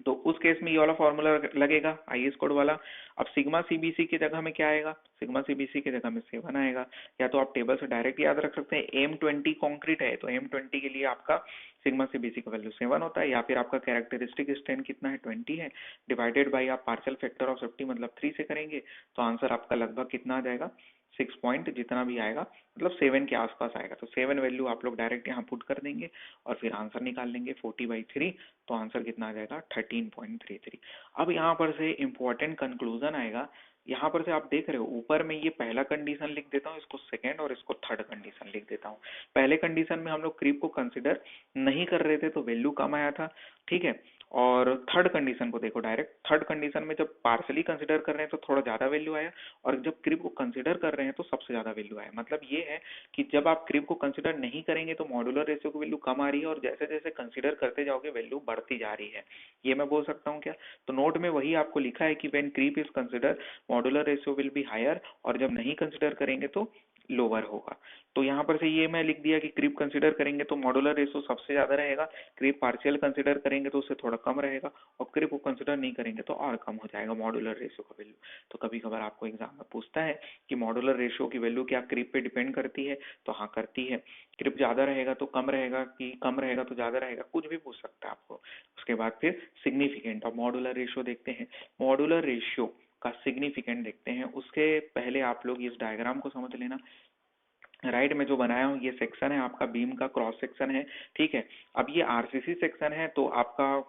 तो उस केस में ये वाला फॉर्मूला लगेगा आईएस कोड वाला। अब सिग्मा सीबीसी की जगह में क्या आएगा, सिग्मा सीबीसी की जगह में 7 आएगा, या तो आप टेबल से डायरेक्ट याद रख सकते हैं। M20 कॉन्क्रीट है तो M20 के लिए आपका सिग्मा सीबीसी का वैल्यू 7 होता है, या फिर आपका कैरेक्टरिस्टिक स्ट्रेंथ कितना है 20 है, डिवाइडेड बाई आप पार्शियल फैक्टर ऑफ सेफ्टी मतलब 3 से करेंगे, तो आंसर आपका लगभग कितना आ जाएगा, 6 पॉइंट जितना भी आएगा, मतलब 7 के आसपास आएगा। तो 7 वैल्यू आप लोग डायरेक्ट यहाँ पुट कर देंगे और फिर आंसर निकाल लेंगे 40/3, तो आंसर कितना आ जाएगा 13.33। अब यहाँ पर से इंपॉर्टेंट कंक्लूजन आएगा। यहाँ पर से आप देख रहे हो ऊपर में ये पहला कंडीशन लिख देता हूँ, इसको सेकंड और इसको थर्ड कंडीशन लिख देता हूँ। पहले कंडीशन में हम लोग क्रीप को कंसिडर नहीं कर रहे थे तो वैल्यू कम आया था, ठीक है। और थर्ड कंडीशन को देखो, डायरेक्ट थर्ड कंडीशन में जब पार्सली कंसिडर कर रहे हैं तो थोड़ा ज्यादा वैल्यू आया, और जब क्रीप को कंसिडर कर रहे हैं तो सबसे ज्यादा वैल्यू आया। मतलब ये है कि जब आप क्रीप को कंसिडर नहीं करेंगे तो मॉड्यूलर रेशियो की वैल्यू कम आ रही है, और जैसे जैसे कंसिडर करते जाओगे वैल्यू बढ़ती जा रही है। ये मैं बोल सकता हूँ क्या, तो नोट में वही आपको लिखा है कि when creep is consider modular ratio will be higher, और जब नहीं कंसिडर करेंगे तो लोअर होगा। तो यहाँ पर से ये मैं लिख दिया कि क्रीप कंसिडर करेंगे तो मॉड्यूलर रेशियो सबसे ज्यादा रहेगा, क्रीप पार्शियल कंसिडर करेंगे तो उससे थोड़ा कम रहेगा, और क्रीप को कंसिडर नहीं करेंगे तो और कम हो जाएगा मॉड्यूलर रेशियो का वैल्यू। तो कभी कभार आपको एग्जाम में पूछता है कि मॉड्यूलर रेशियो की वैल्यू क्या क्रीप पे डिपेंड करती है, तो हाँ करती है। क्रीप ज्यादा रहेगा तो कम रहेगा, कि कम रहेगा तो ज्यादा रहेगा, कुछ भी पूछ सकता है आपको। उसके बाद फिर सिग्निफिकेंट ऑफ मॉड्यूलर रेशियो देखते हैं। मॉड्यूलर रेशियो का सिग्निफिकेंट देखते हैं, उसके पहले आप लोग इस डायग्राम को समझ लेना। राइट में जो बनाया हूँ ये सेक्शन है आपका बीम का क्रॉस सेक्शन है, ठीक है। अब ये आरसीसी सेक्शन है तो आपका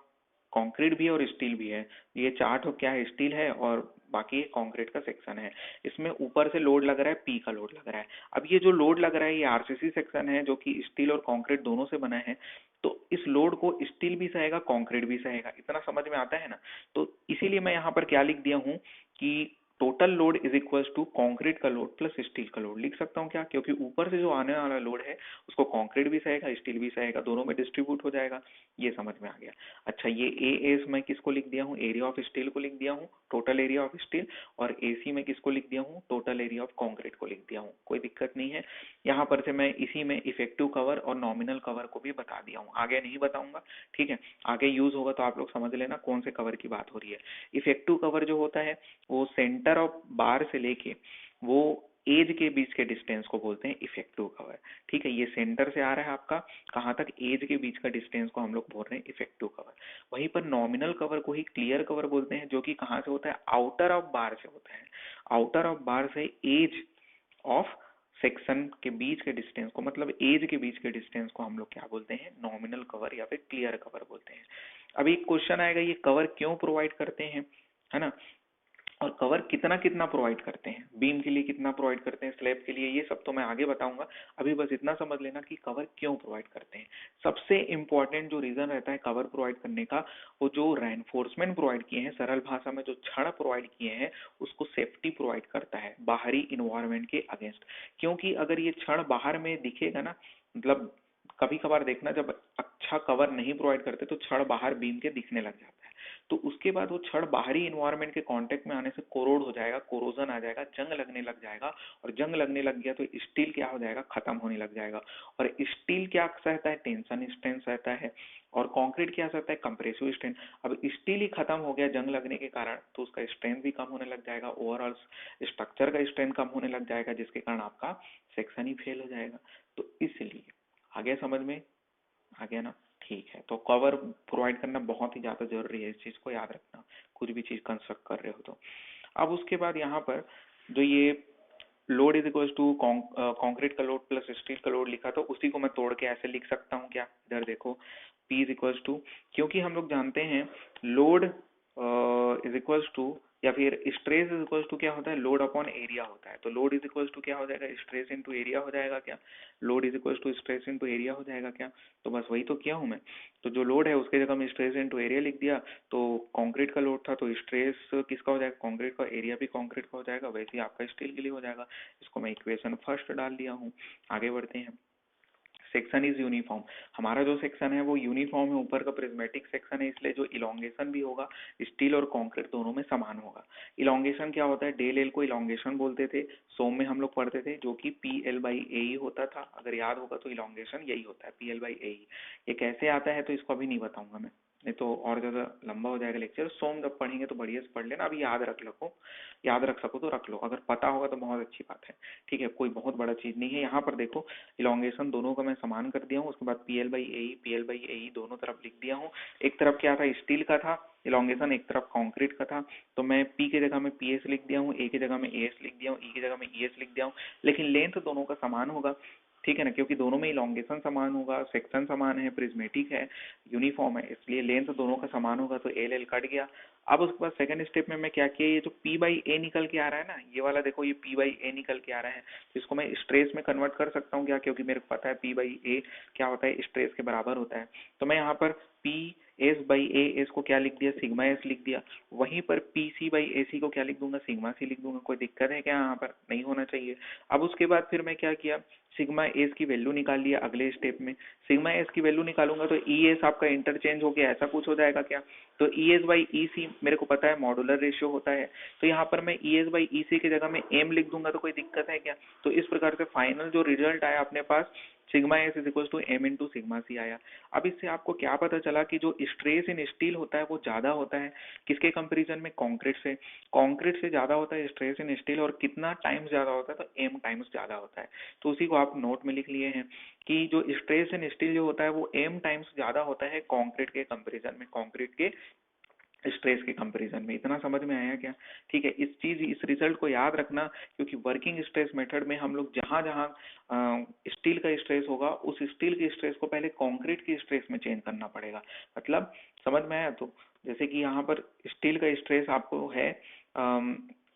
कंक्रीट भी है और स्टील भी है। ये चार्ट हो क्या है, स्टील है और बाकी कंक्रीट का सेक्शन है। इसमें ऊपर से लोड लग रहा है, पी का लोड लग रहा है। अब ये जो लोड लग रहा है ये आरसीसी सेक्शन है जो कि स्टील और कंक्रीट दोनों से बना है, तो इस लोड को स्टील भी सहेगा कंक्रीट भी सहेगा, इतना समझ में आता है ना। तो इसीलिए मैं यहाँ पर क्या लिख दिया हूँ कि total load is equal to concrete का लोड प्लस स्टील का लोड। लिख सकता हूँ क्या, क्योंकि ऊपर से जो आने वाला लोड है उसको कंक्रीट भी सहेगा स्टील भी सहेगा, दोनों में डिस्ट्रीब्यूट हो जाएगा। ये समझ में आ गया। अच्छा, ये ए एस मैं किसको लिख दिया हूँ, एरिया ऑफ स्टील को लिख दिया हूँ, टोटल एरिया ऑफ स्टील, और एसी में किसको लिख दिया हूँ, टोटल एरिया ऑफ कंक्रीट को लिख दिया हूँ। कोई दिक्कत नहीं है। यहाँ पर से मैं इसी में इफेक्टिव कवर और नॉमिनल कवर को भी बता दिया हूँ, आगे नहीं बताऊंगा, ठीक है। आगे यूज होगा तो आप लोग समझ लेना कौन से कवर की बात हो रही है। इफेक्टिव कवर जो होता है वो सेंटर ऑफ बार से लेके वो एज के बीच के डिस्टेंस को बोलते हैं इफेक्टिव कवर, ठीक है। ये सेंटर से आ रहा है आपका कहाँ तक, एज के बीच का डिस्टेंस को हम लोग बोल रहे हैं इफेक्टिव कवर। वहीं पर नॉमिनल कवर को ही क्लियर कवर बोलते हैं, जो कि कहाँ से होता है, आउटर ऑफ बार से होता है। आउटर ऑफ बार से एज ऑफ सेक्शन के बीच के डिस्टेंस को, मतलब एज के बीच के डिस्टेंस को हम लोग क्या बोलते हैं, नॉमिनल कवर या फिर क्लियर कवर बोलते हैं। अब एक क्वेश्चन आएगा, ये कवर क्यों प्रोवाइड करते हैं, है ना, और कवर कितना कितना प्रोवाइड करते हैं, बीम के लिए कितना प्रोवाइड करते हैं, स्लैब के लिए, ये सब तो मैं आगे बताऊंगा। अभी बस इतना समझ लेना कि कवर क्यों प्रोवाइड करते हैं। सबसे इंपॉर्टेंट जो रीजन रहता है कवर प्रोवाइड करने का, वो जो रेनफोर्समेंट प्रोवाइड किए हैं, सरल भाषा में जो छड़ प्रोवाइड किए हैं, उसको सेफ्टी प्रोवाइड करता है बाहरी इन्वायरमेंट के अगेंस्ट। क्योंकि अगर ये छड़ बाहर में दिखेगा ना, मतलब कभी कभार देखना जब अच्छा कवर नहीं प्रोवाइड करते तो छड़ बाहर बीम के दिखने लग जाता है, तो उसके बाद वो छड़ बाहरी इन्वायरमेंट के कांटेक्ट में आने से कोरोड हो जाएगा, कोरोजन आ जाएगा, जंग लगने लग जाएगा, और जंग लगने लग गया तो स्टील क्या हो जाएगा, खत्म होने लग जाएगा। और स्टील क्या सहता है, टेंशन स्ट्रेंथ सहता है, और कंक्रीट क्या सहता है, कंप्रेसिव स्ट्रेंथ। अब स्टील ही खत्म हो गया जंग लगने के कारण, तो उसका स्ट्रेंथ भी कम होने लग जाएगा, ओवरऑल स्ट्रक्चर का स्ट्रेंथ कम होने लग जाएगा, जिसके कारण आपका सेक्शन ही फेल हो जाएगा। तो इसलिए आगे समझ में आ गया ना, ठीक है। तो कवर प्रोवाइड करना बहुत ही ज्यादा जरूरी है, इस चीज को याद रखना कुछ भी चीज कंस्ट्रक्ट कर रहे हो तो। अब उसके बाद यहाँ पर जो ये load is equal to concrete का लोड प्लस स्टील का लोड लिखा, तो उसी को मैं तोड़ के ऐसे लिख सकता हूँ क्या, इधर देखो P इज इक्वल टू, क्योंकि हम लोग जानते हैं लोड इज इक्वल टू या फिर स्ट्रेस इज इक्वल टू क्या होता है, लोड अपॉन एरिया होता है। तो लोड इज इक्वल टू क्या हो जाएगा, स्ट्रेस इनटू एरिया हो जाएगा क्या, load is equal to stress into area हो जाएगा क्या। तो बस वही तो किया हूँ मैं। तो जो लोड है उसके जगह मैं स्ट्रेस इनटू एरिया लिख दिया। तो कंक्रीट का लोड था तो स्ट्रेस किसका हो जाएगा, कंक्रीट का, एरिया भी कंक्रीट का हो जाएगा, वैसे ही आपका स्टील के लिए हो जाएगा। इसको मैं इक्वेशन फर्स्ट डाल दिया हूँ। आगे बढ़ते हैं। सेक्शन इज यूनिफॉर्म, हमारा जो सेक्शन है वो यूनिफॉर्म है, ऊपर का प्रिज्मेटिक सेक्शन है, इसलिए जो इलोंगेशन भी होगा स्टील और कंक्रीट दोनों में समान होगा। इलोंगेशन क्या होता है, डेल एल को इलोंगेशन बोलते थे, सोम में हम लोग पढ़ते थे, जो कि पी एल बाई ए ही होता था। अगर याद होगा तो इलोंगेशन यही होता है, पी एल बाई ए ही। ये कैसे आता है तो इसको अभी नहीं बताऊंगा मैं, नहीं तो और ज्यादा लंबा हो जाएगा लेक्चर। सोम जब पढ़ेंगे तो बढ़िया से पढ़ लेना, अभी याद रख लो, याद रख सको तो रख लो, अगर पता होगा तो बहुत अच्छी बात है। ठीक है, कोई बहुत बड़ा चीज नहीं है। यहाँ पर देखो इलोंगेशन दोनों का मैं समान कर दिया हूँ, उसके बाद P L by A, P L by A दोनों तरफ लिख दिया हूँ। एक तरफ क्या था, स्टील का था इलोंगेशन, एक तरफ कंक्रीट का था। तो मैं पी की जगह में पी एस लिख दिया हूँ, ए की जगह में ए एस लिख दिया हूँ, ई की जगह में ई एस लिख दिया हूँ। लेकिन लेंथ दोनों का समान होगा, ठीक है ना, क्योंकि दोनों में इलोंगेशन समान होगा, सेक्शन समान है, प्रिज्मेटिक है, यूनिफॉर्म है, इसलिए लेंथ दोनों का समान होगा। तो एल एल कट गया। अब उसके बाद सेकंड स्टेप में मैं क्या किया, ये जो पी बाई ए निकल के आ रहा है ना, ये वाला देखो, ये पी बाई ए निकल के आ रहा है, तो इसको मैं स्ट्रेस में कन्वर्ट कर सकता हूँ क्या, क्योंकि मेरे को पता है पी बाई ए क्या होता है, स्ट्रेस के बराबर होता है। तो मैं यहाँ पर P S by A S को क्या लिख दिया, सिग्मा एस लिख दिया। वहीं पर पी सी बाई ए सी को क्या लिख दूंगा, सिग्मा सी लिख दूंगा। कोई दिक्कत है क्या, यहाँ पर नहीं होना चाहिए। अब उसके बाद फिर मैं क्या किया, सिग्मा एस की वैल्यू निकाल लिया अगले स्टेप में। सिग्मा एस की वैल्यू निकालूंगा तो ई एस आपका इंटरचेंज हो गया, ऐसा कुछ हो जाएगा क्या। तो ई एस बाई ई सी मेरे को पता है मॉडुलर रेशियो होता है, तो यहाँ पर मैं ई एस बाई ई सी की जगह में एम लिख दूंगा, तो कोई दिक्कत है क्या। तो इस प्रकार से फाइनल जो रिजल्ट आया अपने पास, sigma S is equal to M into sigma C आया। अब इससे आपको क्या पता चला कि जो स्ट्रेस इन स्टील होता है वो ज्यादा होता है किसके कंपैरिजन में, कंक्रीट से। कंक्रीट से ज्यादा होता है स्ट्रेस इन स्टील, और कितना टाइम्स ज्यादा होता है, तो एम टाइम्स ज्यादा होता है। तो उसी को आप नोट में लिख लिए हैं कि जो स्ट्रेस इन स्टील जो होता है वो एम टाइम्स ज्यादा होता है कंक्रीट के कंपैरिजन में, कंक्रीट के स्ट्रेस के कंपैरिजन में। इतना समझ में आया क्या। ठीक है, इस रिजल्ट को याद रखना, क्योंकि वर्किंग स्ट्रेस मेथड में हम लोग जहां जहां स्टील का स्ट्रेस होगा, उस स्टील के स्ट्रेस को पहले कंक्रीट की स्ट्रेस में चेंज करना पड़ेगा। मतलब समझ में आया। तो जैसे कि यहाँ पर स्टील का स्ट्रेस आपको है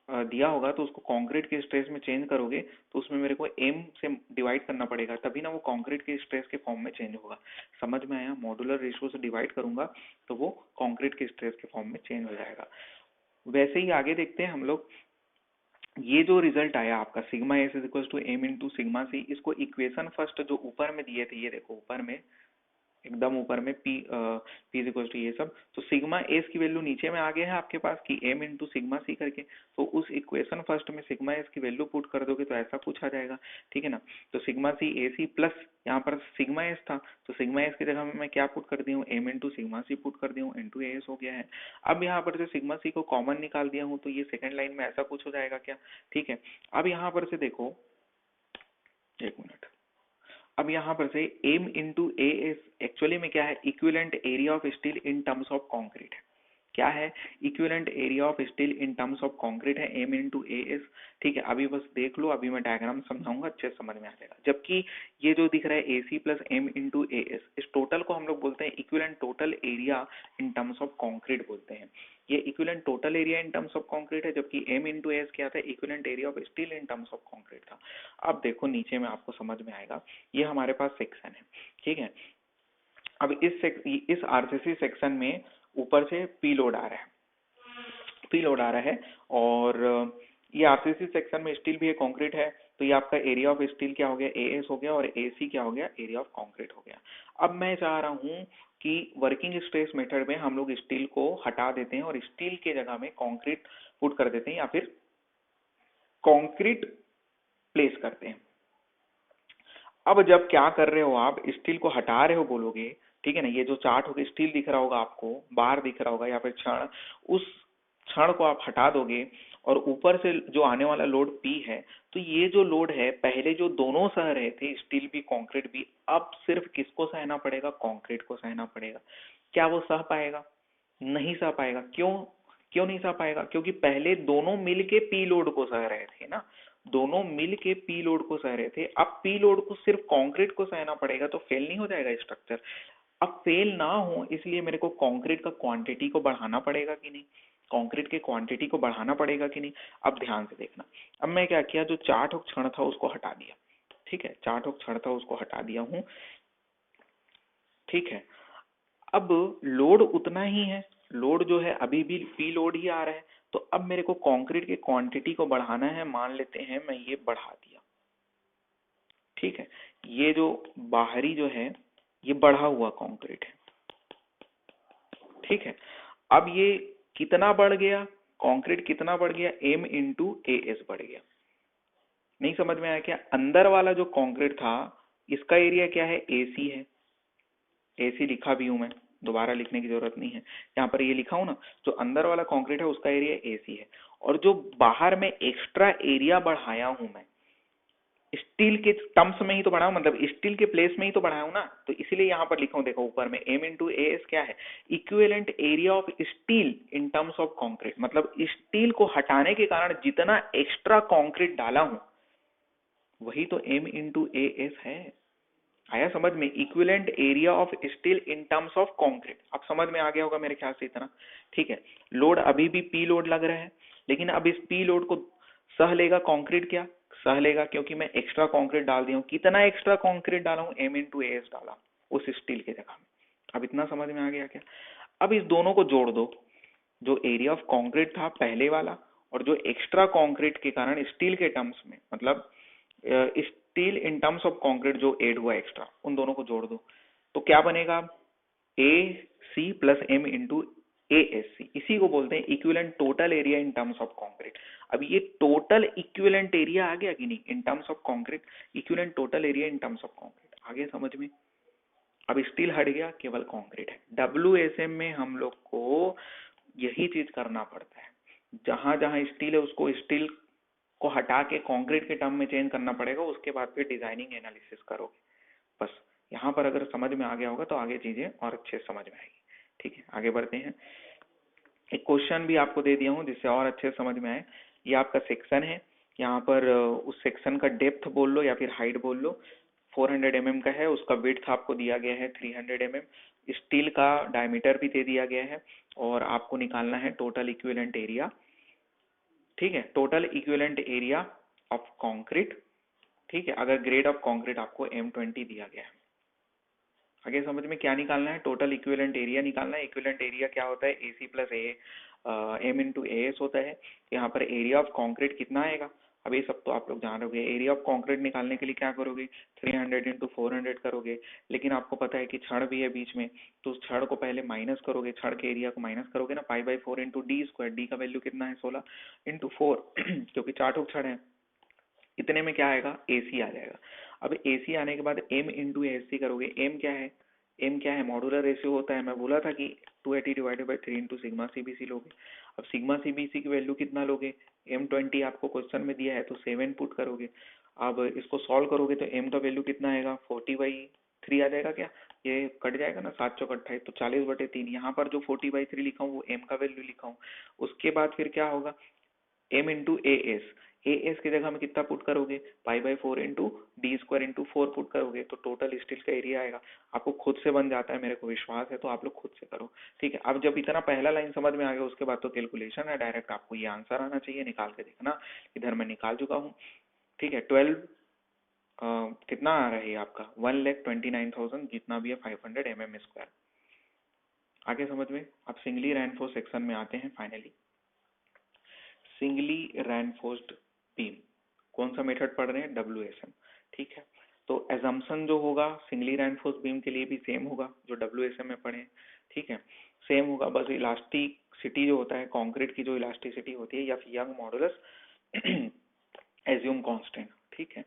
दिया होगा, तो उसको कंक्रीट के स्ट्रेस में चेंज करोगे तो उसमें मेरे को एम से डिवाइड करना पड़ेगा, तभी ना वो कंक्रीट के स्ट्रेस के फॉर्म में चेंज होगा। समझ में आया, मॉडुलर रेशियो से डिवाइड करूंगा तो वो कंक्रीट के स्ट्रेस के फॉर्म में चेंज हो जाएगा। वैसे ही आगे देखते हैं हम लोग। ये जो रिजल्ट आया आपका sigma S is equal to M into sigma C, इसको इक्वेशन फर्स्ट जो ऊपर में दिए थे, ये देखो ऊपर में एकदम ऊपर में पी इज इक्वल टू ये सब, तो सिग्मा एस की वैल्यू नीचे में आ गया है आपके पास कि एम इंटू सिग्मा सी करके। तो उस इक्वेशन फर्स्ट में सिग्मा एस की वैल्यू पुट कर दोगे तो ऐसा कुछ आ जाएगा, ठीक है ना। तो सिग्मा सी ए सी प्लस यहाँ पर सिग्मा एस था, तो सिग्मा एस की जगह में मैं क्या पुट कर दी हूँ, M into sigma C put कर दी हूँ, इंटू ए एस हो गया है। अब यहाँ पर से सिग्मा सी को कॉमन निकाल दिया हूँ, तो ये सेकंड लाइन में ऐसा कुछ हो जाएगा क्या। ठीक है, अब यहाँ पर से देखो, एक मिनट, अब यहाँ पर से m into A S actually में क्या है, equivalent area of steel in terms of concrete है। क्या है, equivalent area of steel in terms of concrete है m इंटू ए एस। ठीक है, अभी बस देख लो, अभी मैं डायग्राम समझाऊंगा, अच्छे से समझ में आ जाएगा। जबकि ये जो दिख रहा है A C plus M into A S, इस टोटल को हम लोग बोलते हैं equivalent total area in terms of concrete बोलते हैं। ये equivalent total area in terms of concrete है, जबकि m इंटू एस क्या था, equivalent area of steel in terms of concrete था। अब देखो नीचे में आपको समझ में आएगा, ये हमारे पास सेक्शन है, ठीक है। अब इस आरसीसी सेक्शन में ऊपर से पी लोड आ रहा है, पी लोड आ रहा है, और ये आरसीसी सेक्शन में स्टील भी है, कंक्रीट है, तो ये आपका एरिया ऑफ स्टील क्या हो गया, ए एस हो गया, और ए सी क्या हो गया, एरिया ऑफ कंक्रीट हो गया। अब मैं चाह रहा हूँ कि वर्किंग स्ट्रेस मेथड में हम लोग स्टील को हटा देते हैं और स्टील के जगह में कंक्रीट पुट कर देते हैं, या फिर कंक्रीट प्लेस करते हैं। अब जब क्या कर रहे हो आप, स्टील को हटा रहे हो बोलोगे, ठीक है ना, ये जो चार्ट होगा, स्टील दिख रहा होगा आपको, बार दिख रहा होगा या फिर क्षण, उस क्षण को आप हटा दोगे और ऊपर से जो आने वाला लोड पी है, तो ये जो लोड है पहले जो दोनों सह रहे थे, स्टील भी कंक्रीट भी, अब सिर्फ किसको सहना पड़ेगा, कंक्रीट को सहना पड़ेगा। क्या वो सह पाएगा, नहीं सह पाएगा। क्यों, क्यों नहीं सह पाएगा, क्योंकि पहले दोनों मिलके पी लोड को सह रहे थे ना, दोनों मिल के पी लोड को सह रहे थे, अब पी लोड को सिर्फ कंक्रीट को सहना पड़ेगा, तो फेल नहीं हो जाएगा स्ट्रक्चर। अब फेल ना हो इसलिए मेरे को कंक्रीट का क्वांटिटी को बढ़ाना पड़ेगा कि नहीं, कंक्रीट के क्वांटिटी को बढ़ाना पड़ेगा कि नहीं। अब ध्यान से देखना, अब मैं क्या किया, जो 4 ठोक क्षण था उसको हटा दिया, ठीक है, 4 ठोक क्षण था उसको हटा दिया हूँ, ठीक है। अब लोड उतना ही है, लोड जो है अभी भी पी लोड ही आ रहा है, तो अब मेरे को कंक्रीट के क्वांटिटी को बढ़ाना है, मान लेते हैं मैं ये बढ़ा दिया, ठीक है। ये जो बाहरी जो है ये बढ़ा हुआ कंक्रीट है, ठीक है। अब ये कितना बढ़ गया, कंक्रीट कितना बढ़ गया, एम इंटू ए एस बढ़ गया। नहीं समझ में आया क्या, अंदर वाला जो कंक्रीट था इसका एरिया क्या है, एसी है, एसी लिखा भी हूं मैं, दोबारा लिखने की जरूरत नहीं है, यहाँ पर ये लिखा हूं ना, जो अंदर वाला कंक्रीट है उसका एरिया एसी है, और जो बाहर में एक्स्ट्रा एरिया बढ़ाया हूं मैं, स्टील के टर्म्स में ही तो बढ़ाऊं, मतलब स्टील के प्लेस में ही तो बढ़ाया हूं ना, तो इसीलिए यहाँ पर लिखा हूं, देखो ऊपर में एम इंटू ए एस क्या है, equivalent area of steel in terms of concrete, मतलब स्टील को हटाने के कारण जितना एक्स्ट्रा कंक्रीट डाला हूं वही तो एम इंटू ए एस है। आया समझ में, equivalent area of steel in terms of concrete, अब समझ में आ गया होगा मेरे ख्याल से इतना, ठीक है। लोड अभी भी पी लोड लग रहा है, लेकिन अब इस पी लोड को सह लेगा कंक्रीट, क्या सह लेगा, क्योंकि मैं एक्स्ट्रा कंक्रीट डाल दिया हूँ, कितना एक्स्ट्रा कंक्रीट डाला हूँ, एम इंटू एस डाला उस स्टील के जगह में। अब इतना समझ में आ गया क्या। अब इस दोनों को जोड़ दो, जो एरिया ऑफ कंक्रीट था पहले वाला और जो एक्स्ट्रा कंक्रीट के कारण स्टील के टर्म्स में, मतलब steel in terms of concrete जो एड हुआ एक्स्ट्रा, उन दोनों को जोड़ दो, तो क्या बनेगा, A C plus M into A S C, इसी को बोलते हैं equivalent total area in terms of concrete. अब ये टोटल इक्विवेलेंट एरिया आ गया कि नहीं in terms of concrete, equivalent total area in terms of concrete आ गया समझ में। अब स्टील हट गया, केवल कंक्रीट है। डब्ल्यूएसएम में हम लोग को यही चीज करना पड़ता है, जहां जहां स्टील है उसको स्टील को हटा के कंक्रीट के टर्म में चेंज करना पड़ेगा, उसके बाद फिर डिजाइनिंग एनालिसिस करोगे। बस यहाँ पर अगर समझ में आ गया होगा तो आगे चीजें और अच्छे से समझ में आएगी, ठीक है। आगे बढ़ते हैं, एक क्वेश्चन भी आपको दे दिया हूँ जिससे और अच्छे से समझ में आए। ये आपका सेक्शन है, यहाँ पर उस सेक्शन का डेप्थ बोल लो या फिर हाइट बोल लो, 400 mm का है, उसका विड्थ आपको दिया गया है 300 mm, स्टील का डायमीटर भी दे दिया गया है, और आपको निकालना है टोटल इक्विवेलेंट एरिया, ठीक है, total equivalent area of concrete, ठीक है, अगर ग्रेड ऑफ कंक्रीट आपको M20 दिया गया है। आगे समझ में क्या निकालना है, टोटल इक्विवेलेंट एरिया निकालना है। इक्विवेलेंट एरिया क्या होता है, AC plus A M into A S होता है। यहाँ पर एरिया ऑफ कंक्रीट कितना आएगा, अब ये सब तो आप लोग जान रहोगे। एरिया ऑफ कंक्रीट निकालने के लिए क्या करोगे, 300 इंटू 400 करोगे, लेकिन आपको पता है कि छड़ भी है बीच में, तो उस छड़ को पहले माइनस करोगे, छड़ के एरिया को माइनस करोगे ना, पाई by 4 into D square, D का वैल्यू कितना है 16 इंटू 4 क्योंकि 4 ठोक छड़ है, इतने में क्या आएगा, एसी आ जाएगा। अब एसी आने के बाद एम इंटू एस सी करोगे, एम क्या है, एम क्या है, मॉडुलर रेशियो होता है, मैं बोला था कि 280 divided by 3 into sigma CBC लोगे। अब सिग्मा सीबीसी की वैल्यू कितना लोगे, M20 आपको क्वेश्चन में दिया है तो 7 पुट करोगे। अब इसको सॉल्व करोगे तो एम का वैल्यू कितना आएगा, 40/3 आ जाएगा, क्या ये कट जाएगा ना, 7 चौक 28, तो 40/3। यहाँ पर जो 40/3 लिखा हूँ वो एम का वैल्यू लिखा हूँ। उसके बाद फिर क्या होगा, M into A S, A S की जगह में कितना पुट करोगे, pi by 4 into D square into 4 put करोगे, तो टोटल स्टील का एरिया आएगा। आपको खुद से बन जाता है, मेरे को विश्वास है, तो आप लोग खुद से करो, ठीक है। अब जब इतना पहला लाइन समझ में आ गया, उसके बाद तो कैलकुलेशन है, डायरेक्ट आपको ये आंसर आना चाहिए, निकाल के देखना, इधर मैं निकाल चुका हूँ, ठीक है। 12 कितना आ रहा है आपका, 1,29,000 जितना भी है 500 mm²। आगे समझ में, अब सिंगली रेनफोर्स सेक्शन में आते हैं फाइनली। सिंगली रेनफोर्स्ड बीम, कौन सा मेथड पढ़ रहे हैं, WSM, ठीक है। तो एजम्पशन जो होगा सिंगली रेनफोर्स्ड बीम के लिए भी सेम होगा जो WSM में पढ़े, ठीक है, सेम होगा, बस इलास्टिसिटी जो होता है कंक्रीट की, जो इलास्टिसिटी होती है या फिर यंग मॉडुलस एज्यूम कांस्टेंट, ठीक है।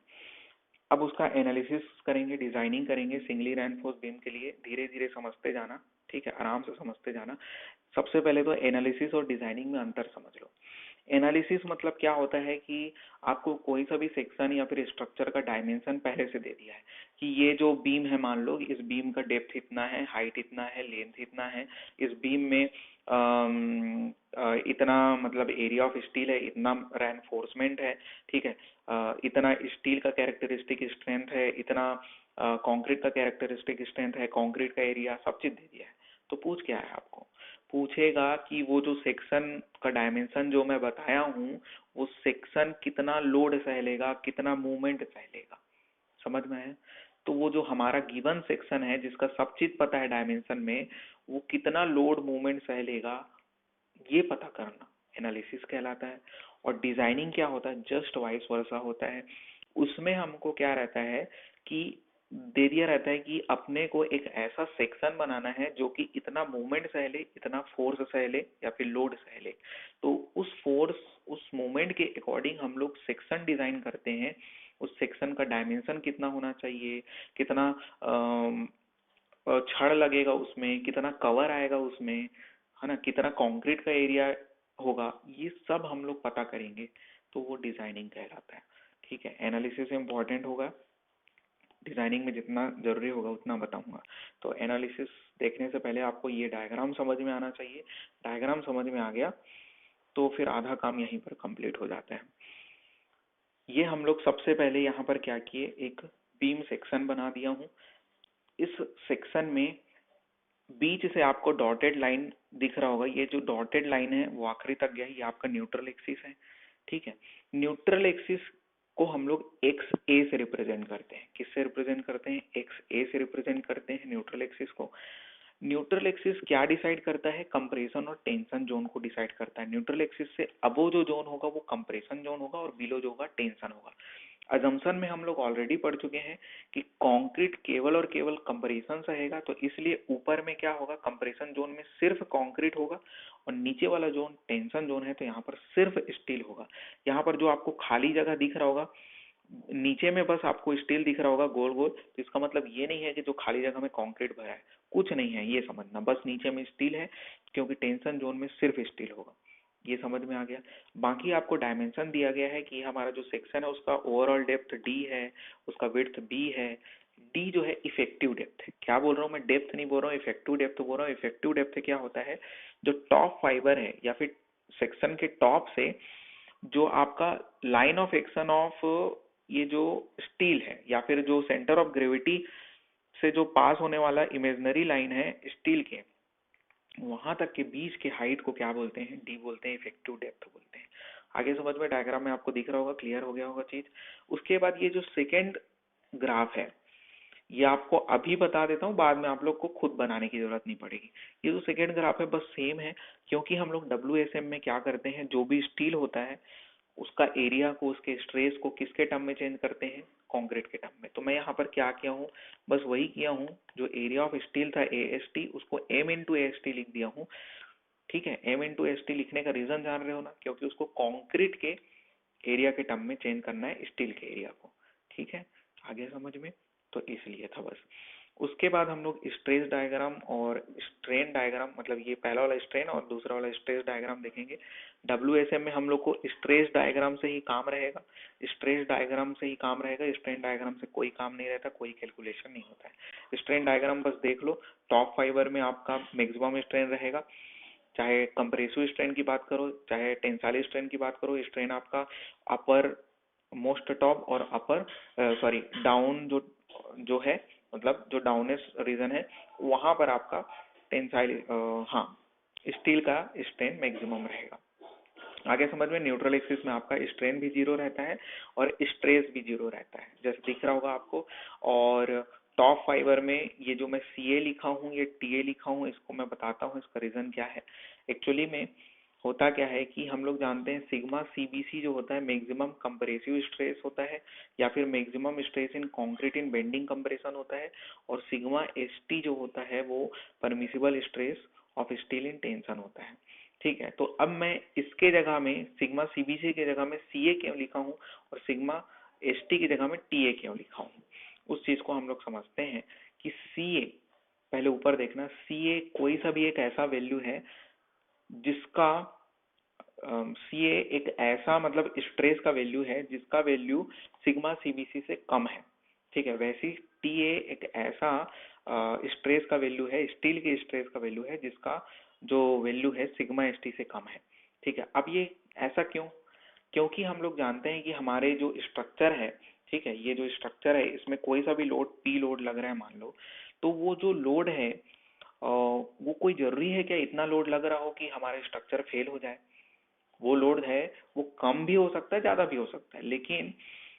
अब उसका एनालिसिस करेंगे, डिजाइनिंग करेंगे सिंगली रेनफोर्स्ड बीम के लिए, धीरे धीरे समझते जाना, ठीक है, आराम से समझते जाना। सबसे पहले तो एनालिसिस और डिजाइनिंग में अंतर समझ लो। एनालिसिस मतलब क्या होता है कि आपको कोई सा भी सेक्शन या फिर स्ट्रक्चर का डायमेंशन पहले से दे दिया है कि ये जो बीम है, मान लो इस बीम का डेप्थ इतना है, हाइट इतना है, लेंथ इतना है, इस बीम में इतना मतलब एरिया ऑफ स्टील है, इतना रेनफोर्समेंट है, ठीक है, इतना स्टील का कैरेक्टरिस्टिक स्ट्रेंथ है, इतना कंक्रीट का कैरेक्टरिस्टिक स्ट्रेंथ है, कंक्रीट का एरिया, सब चीज दे दिया है। तो पूछ क्या है आपको, पूछेगा कि वो जो सेक्शन का डायमेंशन जो मैं बताया हूँ, वो सेक्शन कितना लोड सह लेगा, कितना मूवमेंट सह लेगा। समझ में है? तो वो जो हमारा गिवन सेक्शन है जिसका सब चीज पता है डायमेंशन में, वो कितना लोड मूवमेंट सह लेगा, ये पता करना एनालिसिस कहलाता है। और डिजाइनिंग क्या होता है, जस्ट वाइस वर्सा होता है। उसमें हमको क्या रहता है कि दे दिया रहता है कि अपने को एक ऐसा सेक्शन बनाना है जो कि इतना मूवमेंट सह ले, इतना फोर्स सह ले या फिर लोड सह ले। तो उस फोर्स, उस मूवमेंट के अकॉर्डिंग हम लोग सेक्शन डिजाइन करते हैं। उस सेक्शन का डायमेंशन कितना होना चाहिए, कितना छड़ लगेगा उसमें, कितना कवर आएगा उसमें, है ना, कितना कंक्रीट का एरिया होगा, ये सब हम लोग पता करेंगे। तो वो डिजाइनिंग कहलाता है। ठीक है, एनालिसिस इम्पोर्टेंट होगा, डिजाइनिंग में जितना जरूरी होगा उतना बताऊंगा। तो एनालिसिस देखने से पहले आपको ये डायग्राम समझ में आना चाहिए। डायग्राम समझ में आ गया तो फिर आधा काम यहीं पर कंप्लीट हो जाता है। ये हम लोग सबसे पहले यहाँ पर क्या किए, एक बीम सेक्शन बना दिया हूँ। इस सेक्शन में बीच से आपको डॉटेड लाइन दिख रहा होगा, ये जो डॉटेड लाइन है वो आखिरी तक गया है, ये आपका न्यूट्रल एक्सिस है। ठीक है, न्यूट्रल एक्सिस को हम लोग एक्स ए से रिप्रेजेंट करते हैं। किससे रिप्रेजेंट करते हैं, एक्स ए से रिप्रेजेंट करते हैं न्यूट्रल एक्सिस को। न्यूट्रल एक्सिस क्या डिसाइड करता है, कंप्रेशन और टेंशन जोन को डिसाइड करता है। न्यूट्रल एक्सिस से अबो जो जोन होगा वो कंप्रेशन जोन होगा और बिलो जो होगा टेंशन होगा। अजम्पशन में हम लोग ऑलरेडी पढ़ चुके हैं कि कंक्रीट केवल और केवल कंप्रेशन सहेगा, तो इसलिए ऊपर में क्या होगा, कंप्रेशन जोन में सिर्फ कंक्रीट होगा और नीचे वाला जोन टेंशन जोन है, तो यहाँ पर सिर्फ स्टील होगा। यहाँ पर जो आपको खाली जगह दिख रहा होगा, नीचे में बस आपको स्टील दिख रहा होगा गोल गोल, तो इसका मतलब ये नहीं है कि जो खाली जगह में कंक्रीट भरा है, कुछ नहीं है, ये समझना, बस नीचे में स्टील है, क्योंकि टेंशन जोन में सिर्फ स्टील होगा। ये समझ में आ गया। बाकी आपको डायमेंशन दिया गया है कि हमारा जो सेक्शन है उसका ओवरऑल डेप्थ डी है, उसका विड्थ बी है। डी जो है इफेक्टिव डेप्थ है। क्या बोल रहा हूँ मैं, डेप्थ नहीं बोल रहा हूँ, इफेक्टिव डेप्थ बोल रहा हूँ। इफेक्टिव डेप्थ क्या होता है, जो टॉप फाइबर है या फिर सेक्शन के टॉप से जो आपका लाइन ऑफ एक्शन ऑफ ये जो स्टील है या फिर जो सेंटर ऑफ ग्रेविटी से जो पास होने वाला इमेजनरी लाइन है स्टील के, वहां तक के बीच के हाइट को क्या बोलते हैं, डी बोलते हैं, इफेक्टिव डेप्थ बोलते हैं। आगे समझ में, डायग्राम में आपको दिख रहा होगा, क्लियर हो गया होगा चीज। उसके बाद ये जो सेकेंड ग्राफ है, ये आपको अभी बता देता हूँ, बाद में आप लोग को खुद बनाने की जरूरत नहीं पड़ेगी। ये जो सेकेंड ग्राफ है बस सेम है, क्योंकि हम लोग WSM में क्या करते हैं, जो भी स्टील होता है उसका एरिया को, उसके स्ट्रेस को किसके टर्म में चेंज करते हैं, कंक्रीट के टर्म में। तो मैं यहाँ पर क्या किया हूँ, बस वही किया हूँ, जो एरिया ऑफ स्टील था AST, उसको M इंटू AST लिख दिया हूँ। ठीक है, M इंटू AST लिखने का रीजन जान रहे हो ना, क्योंकि उसको कंक्रीट के एरिया के टर्म में चेंज करना है स्टील के एरिया को। ठीक है, आगे समझ में, तो इसलिए था बस। उसके बाद हम लोग स्ट्रेस डायग्राम और स्ट्रेन डायग्राम, मतलब ये पहला वाला स्ट्रेन और दूसरा वाला स्ट्रेस डायग्राम देखेंगे। WSM में हम लोग को स्ट्रेस डायग्राम से ही काम रहेगा, स्ट्रेस डायग्राम से ही काम रहेगा, स्ट्रेन डायग्राम से कोई काम नहीं रहता, कोई कैलकुलेशन नहीं होता है। स्ट्रेन डायग्राम बस देख लो, टॉप फाइबर में आपका मैक्सिमम स्ट्रेन रहेगा, चाहे कंप्रेसिव स्ट्रेन की बात करो चाहे टेंसाइल स्ट्रेन की बात करो, स्ट्रेन आपका अपर मोस्ट टॉप और अपर सॉरी डाउन जो है, मतलब जो डाउनेस्ट रीजन है वहां पर आपका टेंसाइल हाँ स्टील का स्ट्रेन मैक्सिमम रहेगा। आगे समझ में, न्यूट्रल एक्सिस में आपका स्ट्रेन भी जीरो रहता है और स्ट्रेस भी जीरो रहता है, जैसे दिख रहा होगा आपको। और टॉप फाइबर में ये जो मैं CA लिखा हूँ, ये TA लिखा हूँ, इसको मैं बताता हूँ इसका रीजन क्या है। एक्चुअली में होता क्या है कि हम लोग जानते हैं सिग्मा CBC जो होता है मैक्सिमम कंप्रेसिव स्ट्रेस होता है, या फिर maximum stress in concrete in bending compression होता है, और सिग्मा ST जो होता है वो permissible stress of steel in tension होता है। ठीक है, तो अब मैं इसके जगह में सिग्मा CBC के जगह में CA क्यों लिखा हूँ और सिग्मा ST की जगह में TA क्यों लिखा हूँ, उस चीज को हम लोग समझते हैं कि CA, पहले ऊपर देखना, CA कोई सा भी एक ऐसा वैल्यू है जिसका सी ए एक ऐसा मतलब स्ट्रेस का वैल्यू है जिसका वैल्यू सिग्मा सीबीसी से कम है, ठीक है। वैसे टी ए एक ऐसा स्ट्रेस का वैल्यू है, स्टील के स्ट्रेस का वैल्यू है जिसका जो वैल्यू है सिग्मा एस टी से कम है, ठीक है। अब ये ऐसा क्यों? क्योंकि हम लोग जानते हैं कि हमारे जो स्ट्रक्चर है, ठीक है, ये जो स्ट्रक्चर है इसमें कोई सा भी लोड पी लोड लग रहा है मान लो, तो वो जो लोड है वो कोई जरूरी है क्या इतना लोड लग रहा हो कि हमारा स्ट्रक्चर फेल हो जाए? वो लोड है वो कम भी हो सकता है ज्यादा भी हो सकता है, लेकिन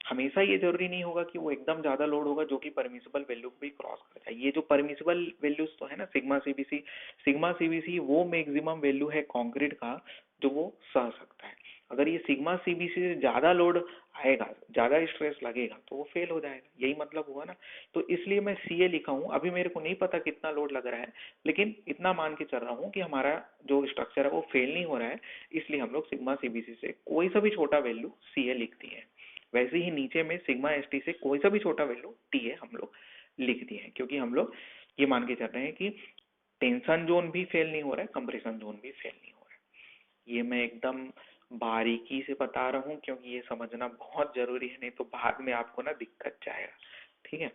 हमेशा ये जरूरी नहीं होगा कि वो एकदम ज्यादा लोड होगा जो कि परमिसिबल वैल्यू को भी क्रॉस कर जाए। ये जो परमिसिबल वैल्यूज तो है ना सिग्मा सीबीसी वो मैक्सिमम वैल्यू है कंक्रीट का जो वो सह सकता है। अगर ये सिग्मा सीबीसी से ज्यादा लोड आएगा, ज्यादा स्ट्रेस लगेगा, तो वो फेल हो जाएगा, यही मतलब हुआ ना। तो इसलिए मैं सीए लिखा हूँ। अभी मेरे को नहीं पता कितना लोड लग रहा है, लेकिन इतना मान के चल रहा हूँ कि हमारा जो स्ट्रक्चर है वो फेल नहीं हो रहा है, इसलिए हम लोग सिग्मा सीबीसी से कोई सा भी छोटा वैल्यू सी ए लिख दिए हैं। वैसे ही नीचे में सिग्मा एस टी से कोई सा भी छोटा वैल्यू टी ए हम लोग लिख दिए हैं, क्योंकि हम लोग ये मान के चल रहे हैं कि टेंशन जोन भी फेल नहीं हो रहा है, कंप्रेशन जोन भी फेल नहीं हो रहा है। ये मैं एकदम बारीकी से बता रहा हूँ क्योंकि ये समझना बहुत जरूरी है, नहीं तो बाद में आपको ना दिक्कत जाएगा, ठीक है।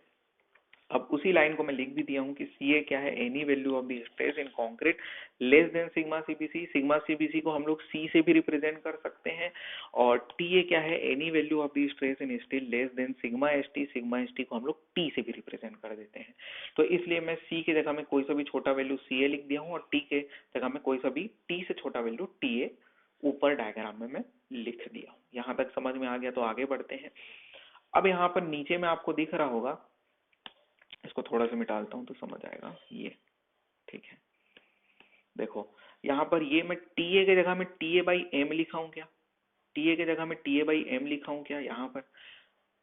अब उसी लाइन को मैं लिख भी दिया हूँ कि सी ए क्या है, any value of the stress in concrete less than sigma CBC. Sigma CBC को हम लोग सी से भी रिप्रेजेंट कर सकते हैं। और टी ए क्या है, any value of the stress in steel less than sigma S T. Sigma S T को हम लोग टी से भी रिप्रेजेंट कर देते हैं। तो इसलिए मैं सी की जगह में कोई सा भी छोटा वैल्यू सी ए लिख दिया हूँ और टी के जगह में कोई सा भी टी से छोटा वैल्यू टी ए ऊपर डायग्राम में मैं लिख दिया हूँ। यहाँ तक समझ में आ गया तो आगे बढ़ते हैं। अब यहाँ पर नीचे में आपको दिख रहा होगा, इसको थोड़ा सा मिटालता हूँ तो समझ आएगा ये, ठीक है। देखो यहाँ पर ये मैं टी ए की जगह में टी ए बाई एम लिखा हूँ क्या? टी ए की जगह में टी ए बाई एम लिखा हूँ क्या यहाँ पर?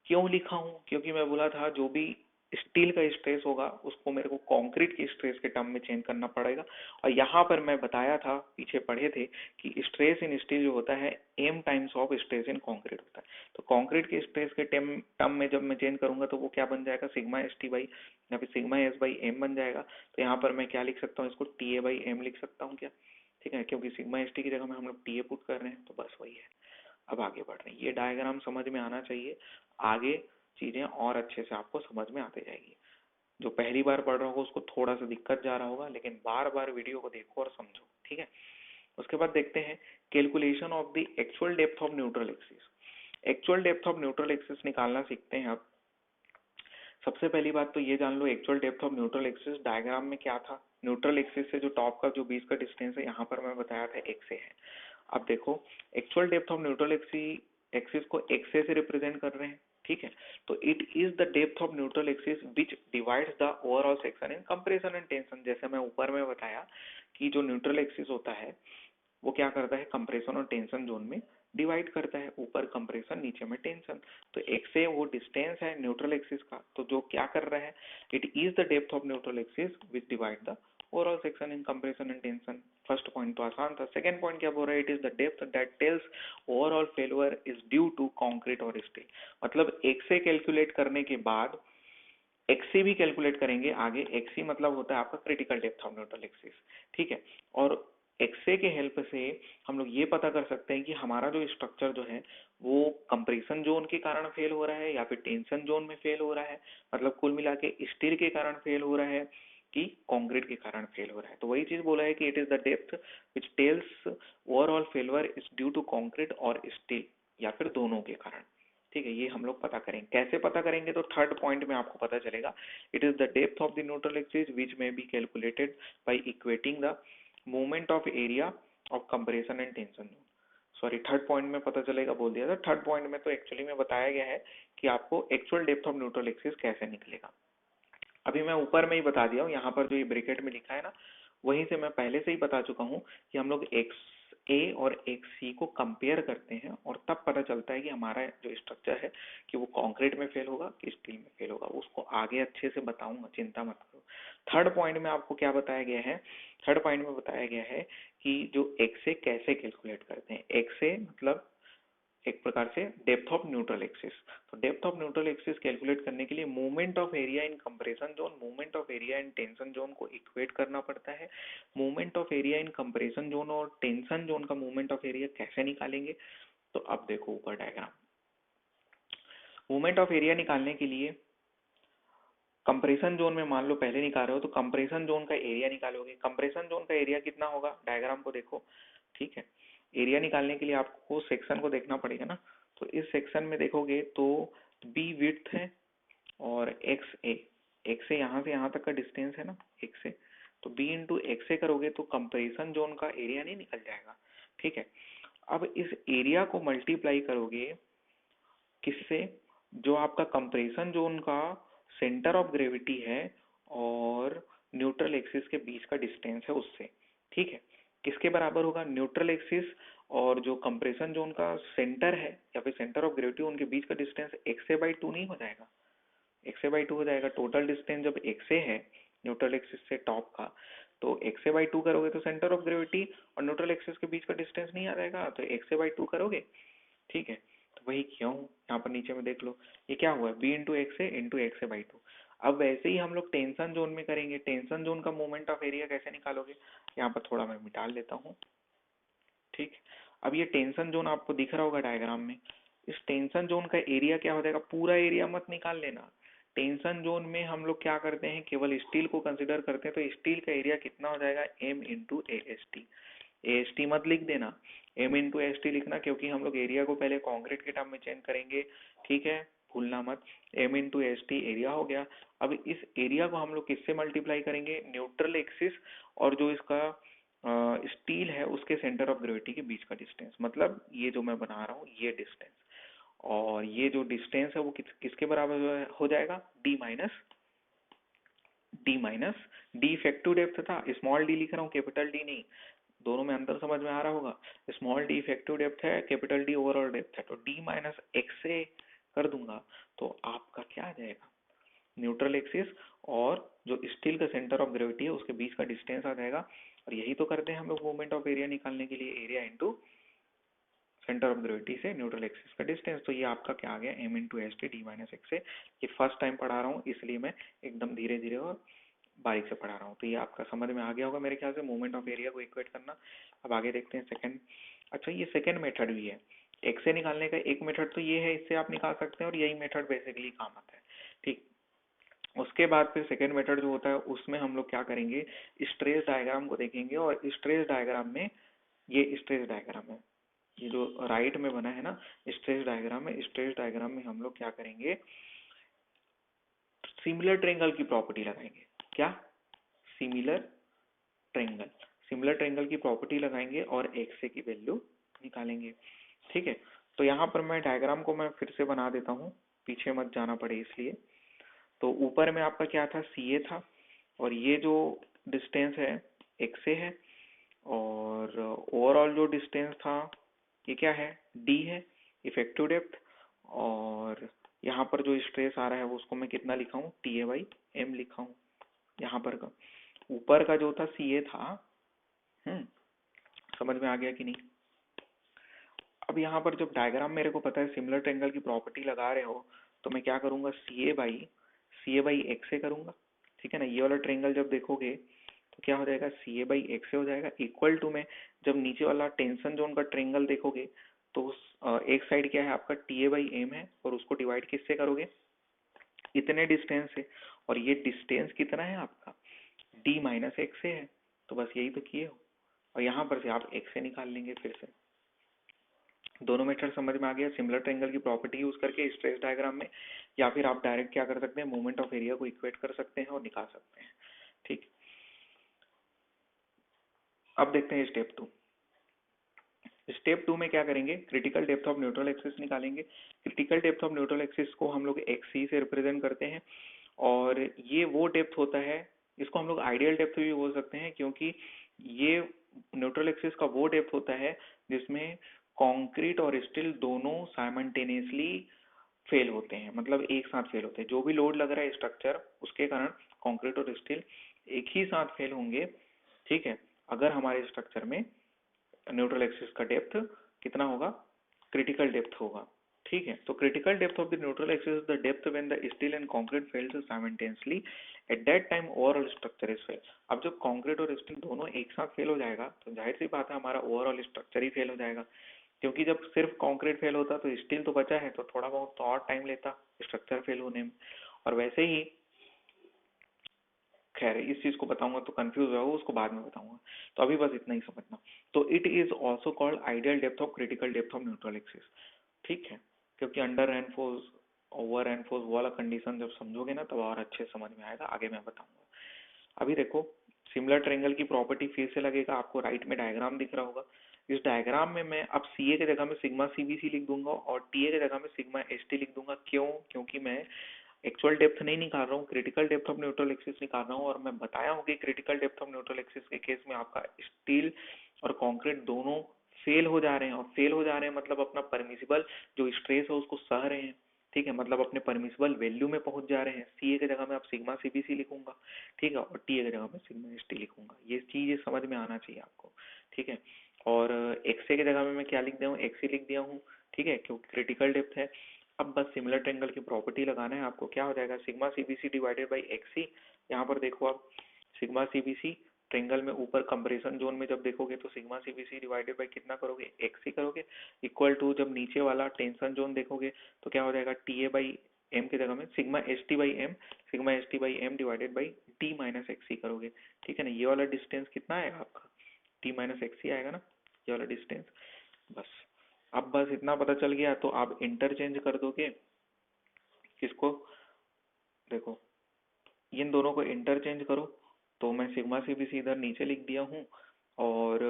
क्यों लिखा हूँ? क्योंकि मैं बोला था जो भी स्टील का स्ट्रेस होगा उसको मेरे को कंक्रीट के स्ट्रेस के टर्म में चेंज करना पड़ेगा। और यहाँ पर मैं बताया था, पीछे पढ़े थे कि स्ट्रेस इन स्टील जो होता है M times of stress in concrete होता है। तो कंक्रीट के स्ट्रेस के टर्म में जब मैं चेंज करूंगा तो वो क्या बन जाएगा, सिग्मा एस टी बाई या फिर सिग्मा एस बाई एम बन जाएगा। तो यहाँ पर मैं क्या लिख सकता हूँ, इसको टी ए बाई एम लिख सकता हूँ क्या? ठीक है, क्योंकि सिग्मा एस टी की जगह में हम लोग टी ए पुट कर रहे हैं, तो बस वही है। अब आगे बढ़ रहे हैं, ये डायग्राम समझ में आना चाहिए, आगे चीजें और अच्छे से आपको समझ में आते जाएगी। जो पहली बार पढ़ रहा होगा उसको थोड़ा सा दिक्कत जा रहा होगा, लेकिन बार बार वीडियो को देखो और समझो, ठीक है। उसके बाद देखते हैं calculation of the actual depth of neutral axis. Actual depth of neutral axis निकालना सीखते हैं अब। सबसे पहली बात तो ये जान लो actual depth of neutral axis diagram में क्या था। न्यूट्रल एक्सिस से जो टॉप का जो बीच का डिस्टेंस है यहाँ पर मैं बताया था एक्स ए है। अब देखो actual depth of neutral axis को एक्स ए से रिप्रेजेंट कर रहे हैं, ठीक है। तो it is the depth of neutral axis which divides the overall section in compression and tension. जैसे मैं ऊपर में बताया कि जो न्यूट्रल एक्सिस होता है वो क्या करता है, कंप्रेशन और टेंशन जोन में डिवाइड करता है, ऊपर कंप्रेशन नीचे में टेंशन। तो एक से वो डिस्टेंस है न्यूट्रल एक्सिस का, तो जो क्या कर रहा है, it is the depth of neutral axis which divide the overall section in compression and tension. First point तो आसान था। सेकंड पॉइंट क्या बोल रहा है, it is the depth that tells overall failure is due to concrete और steel. मतलब एक से कैलकुलेट करने के बाद एक्सी भी कैलकुलेट करेंगे आगे। एक्सी मतलब होता है आपका critical depth of neutral axis, ठीक है। और एक्सरे के हेल्प से हम लोग ये पता कर सकते हैं कि हमारा जो स्ट्रक्चर जो है वो कंप्रेशन जोन के कारण फेल हो रहा है या फिर टेंशन जोन में फेल हो रहा है, मतलब कुल मिला के स्टील के कारण फेल हो रहा है कि कंक्रीट के कारण फेल हो रहा है। तो वही चीज बोला है कि it is the depth which tells overall failure is due to concrete और स्टील, या फिर दोनों के कारण, ठीक है। ये हम लोग पता करेंगे। कैसे पता करेंगे, तो थर्ड पॉइंट में आपको पता चलेगा। It is the depth of the neutral axis which may be calculated by equating the movement of area of compression and tension. Sorry, third point में पता चलेगा बोल दिया था। थर्ड पॉइंट में तो एक्चुअली में बताया गया है कि आपको actual depth of neutral axis कैसे निकलेगा। अभी मैं ऊपर में ही बता दिया हूँ, यहाँ पर जो ये ब्रैकेट में लिखा है ना, वहीं से मैं पहले से ही बता चुका हूँ कि हम लोग एक्स ए और एक्स सी को कंपेयर करते हैं और तब पता चलता है कि हमारा जो स्ट्रक्चर है कि वो कंक्रीट में फेल होगा कि स्टील में फेल होगा। उसको आगे अच्छे से बताऊंगा, चिंता मत करो। थर्ड पॉइंट में आपको क्या बताया गया है, थर्ड पॉइंट में बताया गया है कि जो एक्स ए कैसे कैलकुलेट करते हैं। एक्स ए मतलब एक प्रकार से डेप्थ ऑफ न्यूट्रल एक्सिस। तो depth of neutral axis calculate करने के लिए movement of area in compression zone, movement of area in tension zone को इक्वेट करना पड़ता है। Movement of area in compression zone और टेंशन जोन का मूवमेंट ऑफ एरिया कैसे निकालेंगे, तो अब देखो ऊपर डायग्राम। मूवमेंट ऑफ एरिया निकालने के लिए कंप्रेशन जोन में मान लो पहले निकाल रहे हो तो कंप्रेशन जोन का एरिया निकालोगे। कंप्रेशन जोन का एरिया कितना होगा, डायग्राम को देखो, ठीक है। एरिया निकालने के लिए आपको सेक्शन को देखना पड़ेगा ना, तो इस सेक्शन में देखोगे तो बी विड्थ है और एक्स ए यहाँ से यहाँ तक का डिस्टेंस है ना, एक्स ए, तो बी इंटू एक्स ए करोगे तो कंप्रेशन जोन का एरिया नहीं निकल जाएगा, ठीक है। अब इस एरिया को मल्टीप्लाई करोगे किससे, जो आपका कंप्रेशन जोन का सेंटर ऑफ ग्रेविटी है और न्यूट्रल एक्सिस के बीच का डिस्टेंस है उससे, ठीक है। किसके बराबर होगा, न्यूट्रल एक्सिस और जो कंप्रेशन जोन का सेंटर है या फिर सेंटर ऑफ ग्रेविटी उनके बीच का distance x A by to नहीं हो जाएगा, एक्स ए बाई टू हो जाएगा। टोटल डिस्टेंस जब एक्स ए है न्यूट्रल एक्सिस से टॉप का, तो एक्स ए बाई टू करोगे तो सेंटर ऑफ ग्रेविटी और न्यूट्रल एक्सिस के बीच का डिस्टेंस नहीं आ जाएगा, तो एक्स ए बाई टू करोगे, ठीक है। तो वही क्यों, यहाँ पर नीचे में देख लो ये क्या हुआ, B into X A by two. अब वैसे ही हम लोग टेंशन जोन में करेंगे, टेंशन जोन का मोमेंट ऑफ एरिया कैसे निकालोगे, यहाँ पर थोड़ा मैं मिटा लेता हूँ, ठीक। अब ये टेंशन जोन आपको दिख रहा होगा डायग्राम में, इस टेंशन जोन का एरिया क्या हो जाएगा, पूरा एरिया मत निकाल लेना। टेंशन जोन में हम लोग क्या करते हैं, केवल स्टील को कंसिडर करते हैं, तो स्टील का एरिया कितना हो जाएगा, M into A S T. A S T मत लिख देना, एम इंटू एस टी लिखना, क्योंकि हम लोग एरिया को पहले कॉन्क्रीट के टर्म में चेंज करेंगे, ठीक है, भूलना मत। M into S T area हो गया। अब इस एरिया को हम लोग किससे मल्टीप्लाई करेंगे, न्यूट्रल एक्सिस और जो इसका स्टील है उसके सेंटर ऑफ ग्रेविटी के बीच का डिस्टेंस, मतलब ये जो मैं बना रहा हूँ ये डिस्टेंस, और ये जो डिस्टेंस है वो किसके बराबर हो जाएगा, डी इफेक्टिव डेप्थ था, स्मॉल डी लिख रहा हूँ कैपिटल डी नहीं, दोनों में अंतर समझ में आ रहा होगा। स्मॉल डी इफेक्टिव डेप्थ है, कैपिटल डी ओवरऑल डेप्थ है, तो डी माइनस एक्स ए कर दूंगा तो आपका क्या आ जाएगा, न्यूट्रल एक्सिस और जो स्टील का सेंटर ऑफ ग्रेविटी है उसके बीच का डिस्टेंस आ जाएगा। और यही तो करते हैं हम लोग मूवमेंट ऑफ एरिया निकालने के लिए, area into centre of gravity से न्यूट्रल एक्सिस का डिस्टेंस। तो ये आपका क्या आ गया, M into S T D minus X A. ये फर्स्ट टाइम पढ़ा रहा हूँ इसलिए मैं एकदम धीरे धीरे और बारीक से पढ़ा रहा हूँ, तो ये आपका समझ में आ गया होगा मेरे ख्याल से, मूवमेंट ऑफ एरिया को इक्वेट करना। अब आगे देखते हैं सेकंड। अच्छा ये सेकंड मेथड भी है, एक्स ए निकालने का एक मेथड तो ये है, इससे आप निकाल सकते हैं और यही मेथड बेसिकली काम आता है, ठीक। उसके बाद फिर सेकेंड मेथड जो होता है उसमें हम लोग क्या करेंगे, स्ट्रेस डायग्राम को देखेंगे, और स्ट्रेस डायग्राम में, ये स्ट्रेस डायग्राम है, ये जो राइट में बना है ना स्ट्रेस डायग्राम में, स्ट्रेस डायग्राम में हम लोग क्या करेंगे, सिमिलर ट्रेंगल की प्रॉपर्टी लगाएंगे। क्या, सिमिलर ट्रेंगल, सिमिलर ट्रेंगल की प्रॉपर्टी लगाएंगे और एक्स ए की वैल्यू निकालेंगे, ठीक है। तो यहाँ पर मैं डायग्राम को मैं फिर से बना देता हूँ, पीछे मत जाना पड़े इसलिए। तो ऊपर में आपका क्या था, सी ए था, और ये जो डिस्टेंस है एक्स ए है, और ओवरऑल जो डिस्टेंस था ये क्या है, डी है, इफेक्टिव डेप्थ। और यहाँ पर जो स्ट्रेस आ रहा है वो उसको मैं कितना लिखा हूँ, टी ए बाई एम लिखा हूँ यहाँ पर का। ऊपर का जो था सी ए था, समझ में आ गया कि नहीं। अब यहाँ पर जब डायग्राम मेरे को पता है सिमिलर ट्रेंगल की प्रॉपर्टी लगा रहे हो, तो मैं क्या करूंगा, सी ए बाई एक्स ए करूंगा, ठीक है ना। ये वाला ट्रेंगल जब देखोगे तो क्या हो जाएगा, सी ए बाई एक्स ए हो जाएगा, इक्वल टू में जब नीचे वाला टेंशन जोन का ट्रेंगल देखोगे तो एक साइड क्या है आपका, टी ए बाई एम है, और उसको डिवाइड किससे करोगे, इतने डिस्टेंस से, और ये डिस्टेंस कितना है आपका, डी माइनस एक्स ए है, तो बस यही तो किए हो। और यहाँ पर से आप एक्स ए निकाल लेंगे फिर से। दोनों मेथड समझ में आ गया, सिमिलर ट्रायंगल की प्रॉपर्टी यूज करके स्ट्रेस डायग्राम में, या फिर आप डायरेक्ट क्या कर सकते हैं, मूवमेंट ऑफ एरिया को इक्वेट कर सकते हैं और निकाल सकते हैं, ठीक। अब देखते हैं स्टेप 2। स्टेप 2 में क्या करेंगे, critical depth of neutral axis निकालेंगे। Critical depth of neutral axis को हम लोग एक्स सी से रिप्रेजेंट करते हैं, और ये वो डेप्थ होता है, इसको हम लोग आइडियल डेप्थ भी बोल सकते हैं, क्योंकि ये न्यूट्रल एक्सिस का वो डेप्थ होता है जिसमें कंक्रीट और स्टील दोनों साइमल्टेनियसली फेल होते हैं, मतलब एक साथ फेल होते हैं। जो भी लोड लग रहा है स्ट्रक्चर उसके कारण कंक्रीट और स्टील एक ही साथ फेल होंगे, ठीक है, अगर हमारे स्ट्रक्चर में न्यूट्रल एक्सिस का डेप्थ कितना होगा, क्रिटिकल डेप्थ होगा, ठीक है। तो critical depth of the neutral axis is the depth when the steel and concrete fails simultaneously at that time overall structure is fail. अब जब कंक्रीट और स्टील दोनों एक साथ फेल हो जाएगा तो जाहिर सी बात है हमारा ओवरऑल स्ट्रक्चर ही फेल हो जाएगा, क्योंकि जब सिर्फ कंक्रीट फेल होता तो स्टील तो बचा है तो थोड़ा बहुत तो और टाइम लेता स्ट्रक्चर फेल होने में। और वैसे ही, खैर इस चीज को बताऊंगा तो कंफ्यूज होगा, उसको बाद में बताऊंगा, तो अभी बस इतना ही समझना। तो it is also called ideal depth of critical depth of neutral axis, ठीक है। क्योंकि अंडर रेनफोर्स, ओवर रेनफोर्स वाला कंडीशन जब समझोगे ना तब और अच्छे समझ में आएगा, आगे मैं बताऊंगा। अभी देखो, सिमिलर ट्रायंगल की प्रॉपर्टी फिर से लगेगा, आपको राइट में डायग्राम दिख रहा होगा। इस डायग्राम में मैं अब सी ए की जगह में सिग्मा सीबीसी लिख दूंगा और टी ए की जगह में सिग्मा एस टी लिख दूंगा। क्यों? क्योंकि मैं एक्चुअल डेप्थ नहीं निकाल रहा हूँ, critical depth of neutral axis निकाल रहा हूँ। और मैं बताया हूँ कि critical depth of neutral axis के केस में आपका स्टील और कंक्रीट दोनों फेल हो जा रहे हैं, और फेल हो जा रहे हैं मतलब अपना परमिसिबल जो स्ट्रेस है उसको सह रहे हैं, ठीक है, मतलब अपने परमिसिबल वैल्यू में पहुंच जा रहे हैं। सी ए की जगह में आप सिग्मा सीबीसी लिखूंगा, ठीक है, और टी ए की जगह में सिग्मा एस टी लिखूंगा। ये चीज समझ में आना चाहिए आपको, ठीक है। और एक्स ए की जगह में मैं क्या लिख दिया हूँ, एक्स लिख दिया हूँ, ठीक है, क्योंकि क्रिटिकल डेप्थ है। अब बस सिमिलर ट्रायंगल की प्रॉपर्टी लगाना है आपको। क्या हो जाएगा, sigma CBC divided by XC. यहाँ पर देखो आप, सिग्मा सीबीसी ट्रायंगल में ऊपर कंप्रेशन जोन में जब देखोगे तो सिग्मा सीबीसी डिवाइडेड बाई कितना करोगे, एक्सी करोगे, इक्वल टू जब नीचे वाला टेंशन जोन देखोगे तो क्या हो जाएगा, टी ए बाई एम की जगह में sigma S T by M, sigma S T by M divided by T minus XC करोगे, ठीक है ना। ये वाला डिस्टेंस कितना आएगा आपका, टी माइनस एक्सी आएगा ना, ये वाला डिस्टेंस। बस, अब बस इतना पता चल गया तो आप इंटरचेंज कर दोगे किसको, देखो इन दोनों को इंटरचेंज करो। तो मैं सिग्मा सी भी इधर नीचे लिख दिया हूँ और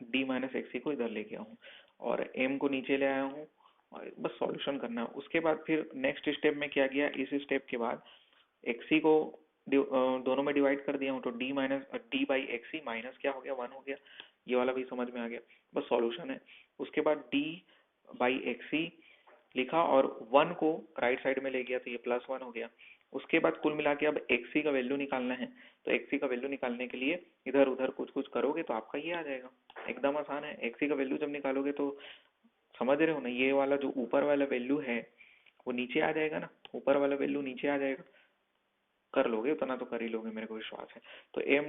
डी माइनस एक्सी को इधर ले गया हूँ और एम को नीचे ले आया हूँ, और बस सॉल्यूशन करना है। उसके बाद फिर नेक्स्ट स्टेप में क्या किया, इस स्टेप के बाद एक्सी को दोनों में डिवाइड कर दिया हूँ तो D minus D by XC minus क्या हो गया, 1 हो गया। ये वाला भी समझ में आ गया, बस सॉल्यूशन है। उसके बाद डी बाई एक्सी लिखा और 1 को राइट साइड में ले गया तो ये +1 हो गया। उसके बाद कुल मिला के अब एक्सी का वैल्यू निकालना है, तो एक्सी का वैल्यू निकालने के लिए इधर उधर कुछ कुछ करोगे तो आपका ये आ जाएगा, एकदम आसान है। एक्सी का वैल्यू जब निकालोगे तो समझ रहे हो ना, ये वाला जो ऊपर वाला वैल्यू है वो नीचे आ जाएगा ना, ऊपर वाला वैल्यू नीचे आ जाएगा। कर लोगे, उतना तो कर ही लोगे, मेरे को विश्वास है। तो M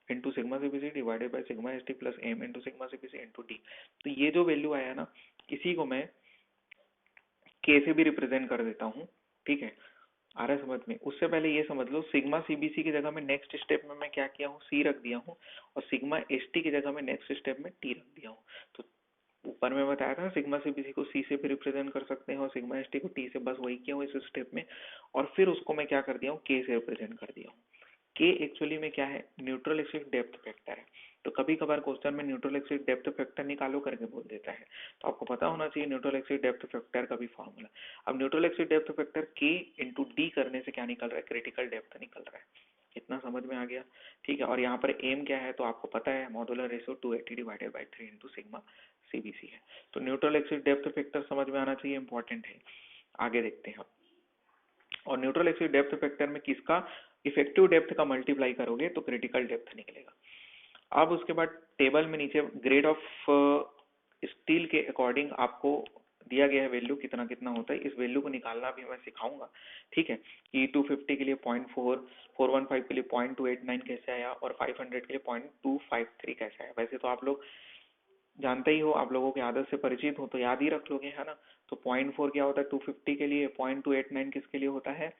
into sigma CBC divided by sigma S T plus M into sigma CBC into T. तो ये जो वैल्यू आया ना, इसी को मैं के से भी रिप्रेजेंट कर देता हूँ, ठीक है, आ रहा है समझ में। उससे पहले ये समझ लो, सिग्मा सीबीसी की जगह में नेक्स्ट स्टेप में मैं क्या किया हूँ, सी रख दिया हूँ, और सिग्मा एसटी की जगह में नेक्स्ट स्टेप में टी रख दिया हूँ। तो ऊपर में बताया था सिग्मा सीबीसी को सी से भी रिप्रेजेंट कर सकते हैं और सिग्मा एसटी को टी से, बस वही किया हूँ इस स्टेप में। और फिर उसको मैं क्या कर दिया हूँ, के से रिप्रेजेंट कर दिया हूँ। के एक्चुअली में क्या है, न्यूट्रल एक्सिस डेप्थ फैक्टर है। तो कभी कभार क्वेश्चन में न्यूट्रल एक्सिस डेप्थ फैक्टर निकालो करके बोल देता है, तो आपको पता होना चाहिए न्यूट्रल एक्सिस डेप्थ फैक्टर का भी फॉर्मूला। अब न्यूट्रल एक्सिस डेप्थ फैक्टर के इंटू डी करने से क्या निकल रहा है, क्रिटिकल डेप्थ निकल रहा है। इतना समझ में आ गया, ठीक है। और यहाँ पर एम क्या है तो आपको पता है, modular ratio 280 divided by 3 into sigma CBC है। तो न्यूट्रल एक्सिस डेप्थ फैक्टर समझ में आना चाहिए, इंपॉर्टेंट है। आगे देखते हैं। और न्यूट्रल एक्सिस डेप्थ फैक्टर में किसका इफेक्टिव डेप्थ का मल्टीप्लाई करोगे तो क्रिटिकल डेप्थ निकलेगा। अब उसके बाद टेबल में नीचे ग्रेड ऑफ स्टील के अकॉर्डिंग आपको दिया गया है वैल्यू कितना कितना होता है, इस वैल्यू को निकालना भी मैं सिखाऊंगा, ठीक है। कि 250 के लिए 0.4, 415 के लिए 0.289 कैसे आया और 500 के लिए 0.253 कैसे आया। वैसे तो आप लोग जानते ही हो, आप लोगों की आदत से परिचित हो तो याद ही रख लोगे, है ना। तो 0.4 क्या होता है 250 के लिए, 0.289 किसके लिए होता है,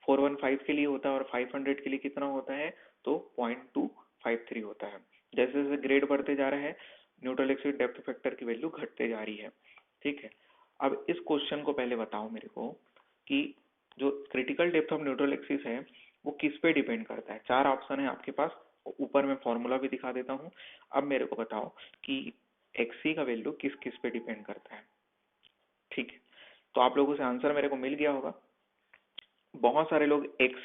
415 के लिए होता है, और 500 के लिए कितना होता है तो 0.253 होता है। जैसे जैसे ग्रेड बढ़ते जा रहा है न्यूट्रल एक्सिस डेप्थ फैक्टर की वैल्यू घटते जा रही है, ठीक है। अब इस क्वेश्चन को पहले बताओ मेरे को कि जो critical depth of neutral axis है वो किस पे डिपेंड करता है। 4 ऑप्शन है आपके पास, ऊपर मैं फॉर्मूला भी दिखा देता हूँ। अब मेरे को बताओ कि एक्सी का वैल्यू किस किस पे डिपेंड करता है, ठीक है। तो आप लोगों से आंसर मेरे को मिल गया होगा। बहुत सारे लोग एक्स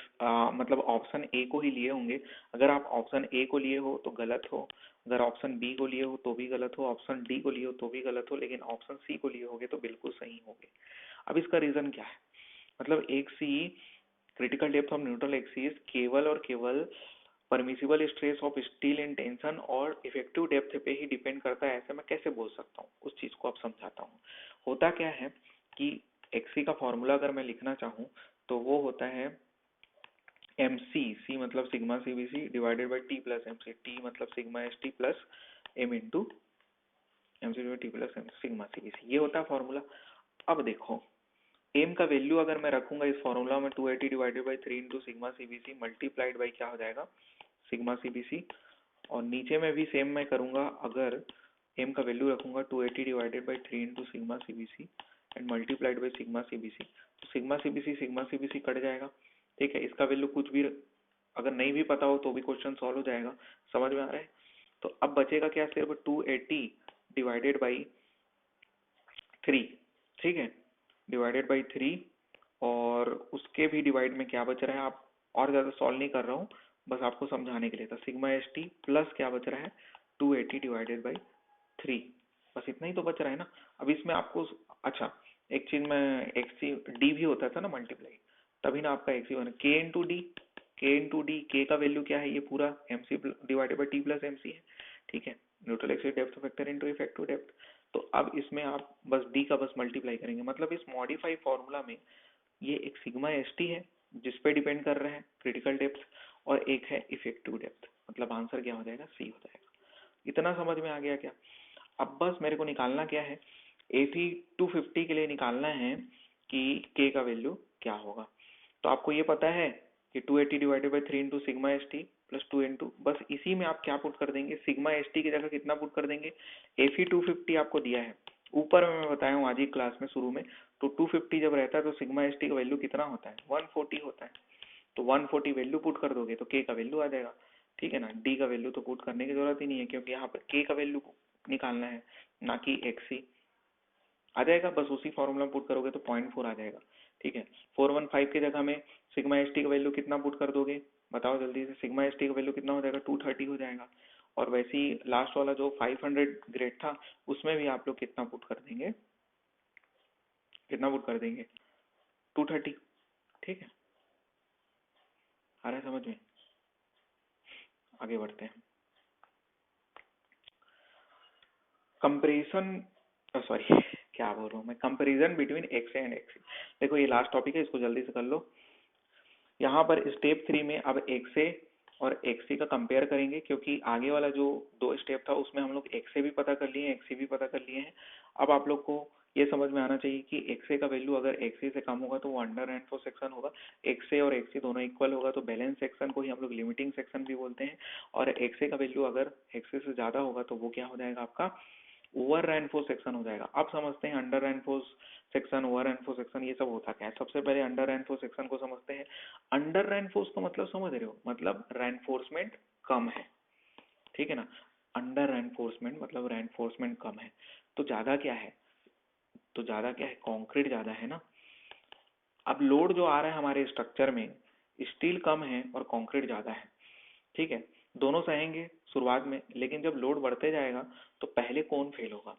मतलब ऑप्शन ए को ही लिए होंगे। अगर आप ऑप्शन ए को लिए हो तो गलत हो, अगर ऑप्शन बी को लिए हो तो भी गलत हो, ऑप्शन डी को लिए हो तो भी गलत हो, लेकिन ऑप्शन सी को लिए होगे तो बिल्कुल सही होंगे। अब इसका रीजन क्या है, मतलब एक C critical depth of neutral axis केवल और केवल permissible stress of steel in tension और इफेक्टिव डेप्थ पे ही डिपेंड करता है, ऐसे मैं कैसे बोल सकता हूँ, उस चीज को अब समझाता हूँ। होता क्या है कि एक्सी का फॉर्मूला अगर मैं लिखना चाहूँ तो वो होता है एम सी मतलब sigma C B C divided by T plus M C, T मतलब sigma S T plus M into M C T plus M sigma C B C, ये होता है फॉर्मूला। अब देखो एम का वैल्यू अगर मैं रखूंगा इस फॉर्मूला में 280 divided by 3 into sigma C B C multiplied by क्या हो जाएगा सिग्मा सी बी सी, और नीचे में भी सेम मैं करूंगा, अगर एम का वैल्यू रखूंगा 280 divided by 3 into sigma C B C and multiplied by sigma C B C, तो sigma C B C cut जाएगा। ठीक है, इसका वैल्यू कुछ भी अगर नहीं भी पता हो तो भी क्वेश्चन सॉल्व हो जाएगा, समझ में आ रहा है। तो अब बचेगा क्या, सिर्फ 280 डिवाइडेड बाई 3, ठीक है, डिवाइडेड बाई 3, और उसके भी डिवाइड में क्या बच रहा है, आप और ज्यादा सॉल्व नहीं कर रहा हूँ, बस आपको समझाने के लिए था। सिग्मा एस टी प्लस क्या बच रहा है 280 डिवाइडेड बाई 3, बस इतना ही तो बच रहा है ना। अब इसमें आपको अच्छा एक चीज में एक्सी डी भी होता था ना मल्टीप्लाई, तभी ना आपका एक्सी बना के इंटू डी, के का वैल्यू क्या है, ये पूरा M C divided by T plus M C है। ठीक है, neutral axis depth factor into effective depth. तो अब इसमें आप बस डी का बस मल्टीप्लाई करेंगे, मतलब इस मॉडिफाई फॉर्मूला में ये एक सिग्मा एस टी है जिस पे डिपेंड कर रहा है क्रिटिकल डेप्थ, और एक है इफेक्टिव डेप्थ, मतलब आंसर क्या हो जाएगा, सी हो जाएगा। इतना समझ में आ गया क्या। अब बस मेरे को निकालना क्या है, एफी 250 के लिए निकालना है कि के का वैल्यू क्या होगा। तो आपको ये पता है कि 280 divided by 3 into sigma S T plus 2 into, बस इसी में आप क्या पुट कर देंगे, सिग्मा एस टी की जगह कितना पुट कर देंगे, एफी 250 आपको दिया है ऊपर में, मैं बताया हूँ आज ही क्लास में शुरू में। तो 250 जब रहता है तो सिग्मा एस टी का वैल्यू कितना होता है 140 होता है, तो 140 वैल्यू पुट कर दोगे तो के का वैल्यू आ जाएगा। ठीक है ना, डी का वैल्यू तो पुट करने की जरूरत ही नहीं है क्योंकि यहाँ पर के का वैल्यू निकालना है ना कि एक्सी, आ जाएगा, बस उसी फॉर्मूला में पुट करोगे तो 0.4 आ जाएगा। ठीक है, 415 की जगह में सिग्मा एस टी का वैल्यू कितना पुट कर दोगे, बताओ जल्दी से, सिग्मा एस टी का वैल्यू कितना हो जाएगा 230 हो जाएगा। और वैसे ही लास्ट वाला जो 500 ग्रेड था उसमें भी आप लोग कितना पुट कर देंगे, कितना पुट कर देंगे 230। ठीक है, आ रहा है समझ में, आगे बढ़ते हैं। कंपेरिजन, सॉरी क्या बोल रहा हूँ मैं, comparison between X and XC. देखो ये लास्ट टॉपिक है, इसको जल्दी से कर लो। यहाँ पर स्टेप 3 में अब एक्से और एक्सी का कंपेयर करेंगे, क्योंकि आगे वाला जो 2 स्टेप था उसमें हम लोग एक्से भी पता कर लिए हैं, एक्सी भी पता कर लिए हैं। अब आप लोग को ये समझ में आना चाहिए कि एक्से का वैल्यू अगर एक्सी से कम होगा तो वो अंडर रैनफो सेक्शन होगा, एक्से और एक्सी दोनों इक्वल होगा तो बैलेंस सेक्शन को ही हम लोग लिमिटिंग सेक्शन भी बोलते हैं, और एक्से का वैल्यू अगर एक्से से ज्यादा होगा तो वो क्या हो जाएगा आपका ओवर रैनफोर्स सेक्शन हो जाएगा। अब समझते हैं अंडर रैनफोर्स सेक्शन, ओवर रैनफोर्स सेक्शन, ये सब होता क्या है। सबसे पहले अंडर रैनफोर्स सेक्शन को समझते हैं। अंडर रैनफोर्स का मतलब समझ रहे हो, मतलब रैनफोर्समेंट कम है। ठीक है ना, अंडर रैनफोर्समेंट मतलब रैनफोर्समेंट कम है। तो ज्यादा क्या है, तो ज्यादा क्या है, कंक्रीट ज्यादा है ना। अब लोड जो आ रहा है हमारे स्ट्रक्चर में, स्टील कम है और कंक्रीट ज्यादा है। ठीक है, दोनों सहेंगे शुरुआत में, लेकिन जब लोड बढ़ते जाएगा तो पहले कौन फेल होगा,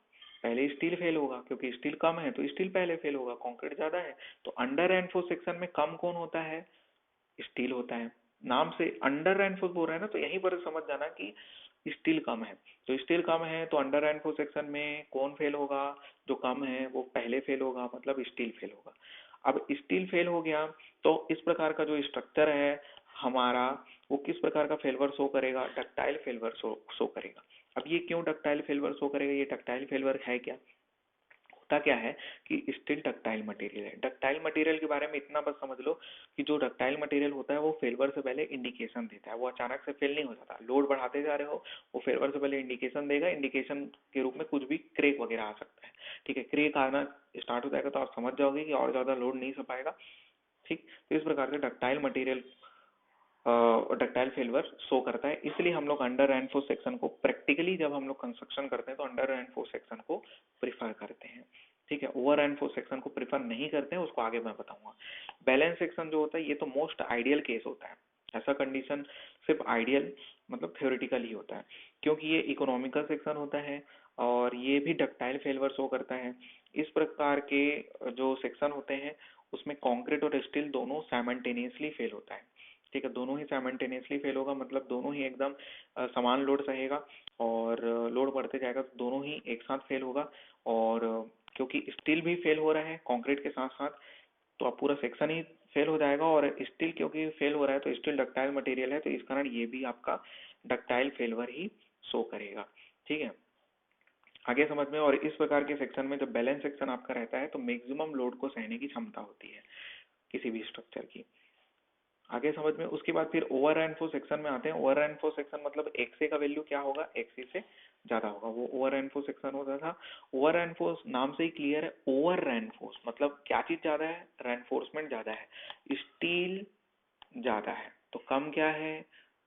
पहले स्टील फेल होगा, क्योंकि स्टील कम है तो स्टील पहले फेल होगा, कंक्रीट ज्यादा है। तो अंडर रेनफोर्स सेक्शन में कम कौन होता है, स्टील होता है। नाम से अंडर रेनफोर्स बोल रहे हैं ना, तो यहीं पर समझ जाना कि स्टील कम है। तो स्टील कम है तो अंडर रेनफोर्स सेक्शन में कौन फेल होगा, जो कम है वो पहले फेल होगा, मतलब स्टील फेल होगा। अब स्टील फेल हो गया तो इस प्रकार का जो स्ट्रक्चर है हमारा, वो किस प्रकार का फेलवर शो करेगा, डक्टाइल फेलवर शो करेगा। अब ये क्यों डक्टाइल फेलवर शो करेगा, ये डक्टाइल फेलवर है क्या, होता क्या है कि स्टील डक्टाइल मटेरियल है। डक्टाइल मटेरियल के बारे में इतना बस समझ लो कि जो डक्टाइल मटेरियल होता है वो फेलवर से पहले इंडिकेशन देता है, वो अचानक से फेल नहीं हो जाता। लोड बढ़ाते जा रहे हो, वो फेलवर से पहले इंडिकेशन देगा, इंडिकेशन के रूप में कुछ भी क्रेक वगैरह आ सकता है। ठीक है, क्रेक आना स्टार्ट हो जाएगा तो आप समझ जाओगे कि और ज्यादा लोड नहीं सह पाएगा। ठीक, तो इस प्रकार से डक्टाइल मटेरियल डक्टाइल फेलवर शो करता है। इसलिए हम लोग अंडर रेनफोर्स सेक्शन को प्रैक्टिकली जब हम लोग कंस्ट्रक्शन करते हैं तो अंडर रेनफोर्स सेक्शन को प्रिफर करते हैं। ठीक है, ओवर रेनफोर्स सेक्शन को प्रिफर नहीं करते हैं, उसको आगे मैं बताऊंगा। बैलेंस सेक्शन जो होता है ये तो मोस्ट आइडियल केस होता है, ऐसा कंडीशन सिर्फ आइडियल मतलब थ्योरेटिकल ही होता है, क्योंकि ये इकोनॉमिकल सेक्शन होता है और ये भी डक्टाइल फेलवर शो करता है। इस प्रकार के जो सेक्शन होते हैं उसमें कंक्रीट और स्टील दोनों साइमल्टेनियसली फेल होता है। ठीक है, दोनों ही साइमल्टेनियसली फेल होगा, मतलब दोनों ही एकदम समान लोड सहेगा, और लोड बढ़ते जाएगा तो दोनों ही एक साथ फेल होगा। और क्योंकि स्टील भी फेल हो रहा है कंक्रीट के साथ साथ, तो अब पूरा सेक्शन ही फेल हो जाएगा। और स्टील क्योंकि फेल हो रहा है तो स्टील डक्टाइल मटेरियल है, तो इस कारण ये भी आपका डक्टाइल फेलवर ही शो करेगा। ठीक है, आगे समझ में। और इस प्रकार के सेक्शन में जब बैलेंस सेक्शन आपका रहता है तो मैक्सिमम लोड को सहने की क्षमता होती है किसी भी स्ट्रक्चर की। आगे समझ में। उसके बाद फिर ओवर रेनफोर्स सेक्शन में आते हैं। ओवर रेनफोर्स सेक्शन मतलब एक्सए का वैल्यू क्या होगा, एक्सए से ज्यादा होगा, वो ओवर रेनफोर्स सेक्शन होता था। ओवर रेनफोर्स नाम से ही क्लियर है, ओवर रेनफोर्स मतलब क्या चीज ज्यादा है, रेनफोर्समेंट ज्यादा है, स्टील ज्यादा है। तो कम क्या है,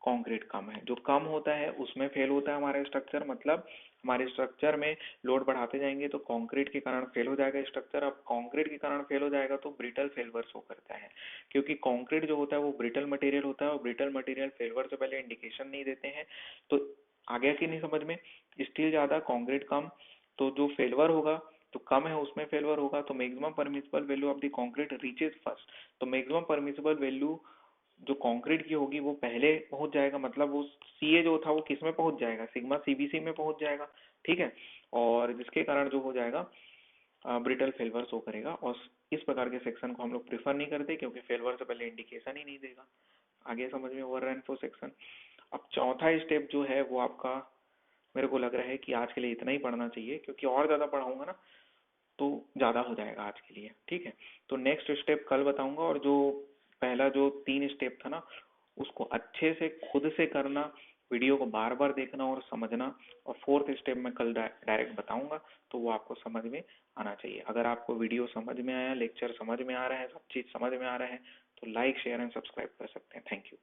कंक्रीट कम है। जो कम होता है उसमें फेल होता है हमारा स्ट्रक्चर, मतलब हमारे स्ट्रक्चर में लोड बढ़ाते जाएंगे तो कंक्रीट के कारण फेल हो जाएगा स्ट्रक्चर। अब कंक्रीट के कारण फेल हो जाएगा तो ब्रिटल फेलवर शो करता है, क्योंकि कंक्रीट जो होता है वो ब्रिटल मटेरियल होता है, और ब्रिटल मटेरियल फेलवर से पहले इंडिकेशन नहीं देते हैं। तो आगे की नहीं समझ में। स्टील ज्यादा कंक्रीट कम, तो जो फेलवर होगा तो कम है उसमें फेलवर होगा, तो maximum permissible value of the concrete reaches first. तो मैक्सिमम परमिसिबल वैल्यू जो कंक्रीट की होगी वो पहले पहुंच जाएगा, मतलब वो सीए जो था वो किस में पहुंच जाएगा, सिग्मा सीबीसी में पहुंच जाएगा। ठीक है, और जिसके कारण जो हो जाएगा ब्रिटल फेलवर शो करेगा। और इस प्रकार के सेक्शन को हम लोग प्रिफर नहीं करते, क्योंकि फेलवर से पहले इंडिकेशन ही नहीं देगा। आगे समझ में ओवर रेनफोर्स सेक्शन। अब चौथा स्टेप जो है वो आपका, मेरे को लग रहा है कि आज के लिए इतना ही पढ़ना चाहिए, क्योंकि और ज्यादा पढ़ाऊंगा ना तो ज्यादा हो जाएगा आज के लिए। ठीक है, तो नेक्स्ट स्टेप कल बताऊंगा। और जो पहला जो 3 स्टेप था ना उसको अच्छे से खुद से करना, वीडियो को बार बार देखना और समझना। और 4th स्टेप में कल डायरेक्ट बताऊंगा, तो वो आपको समझ में आना चाहिए। अगर आपको वीडियो समझ में आया, लेक्चर समझ में आ रहा है, सब चीज समझ में आ रहा है, तो लाइक शेयर एंड सब्सक्राइब कर सकते हैं। Thank you.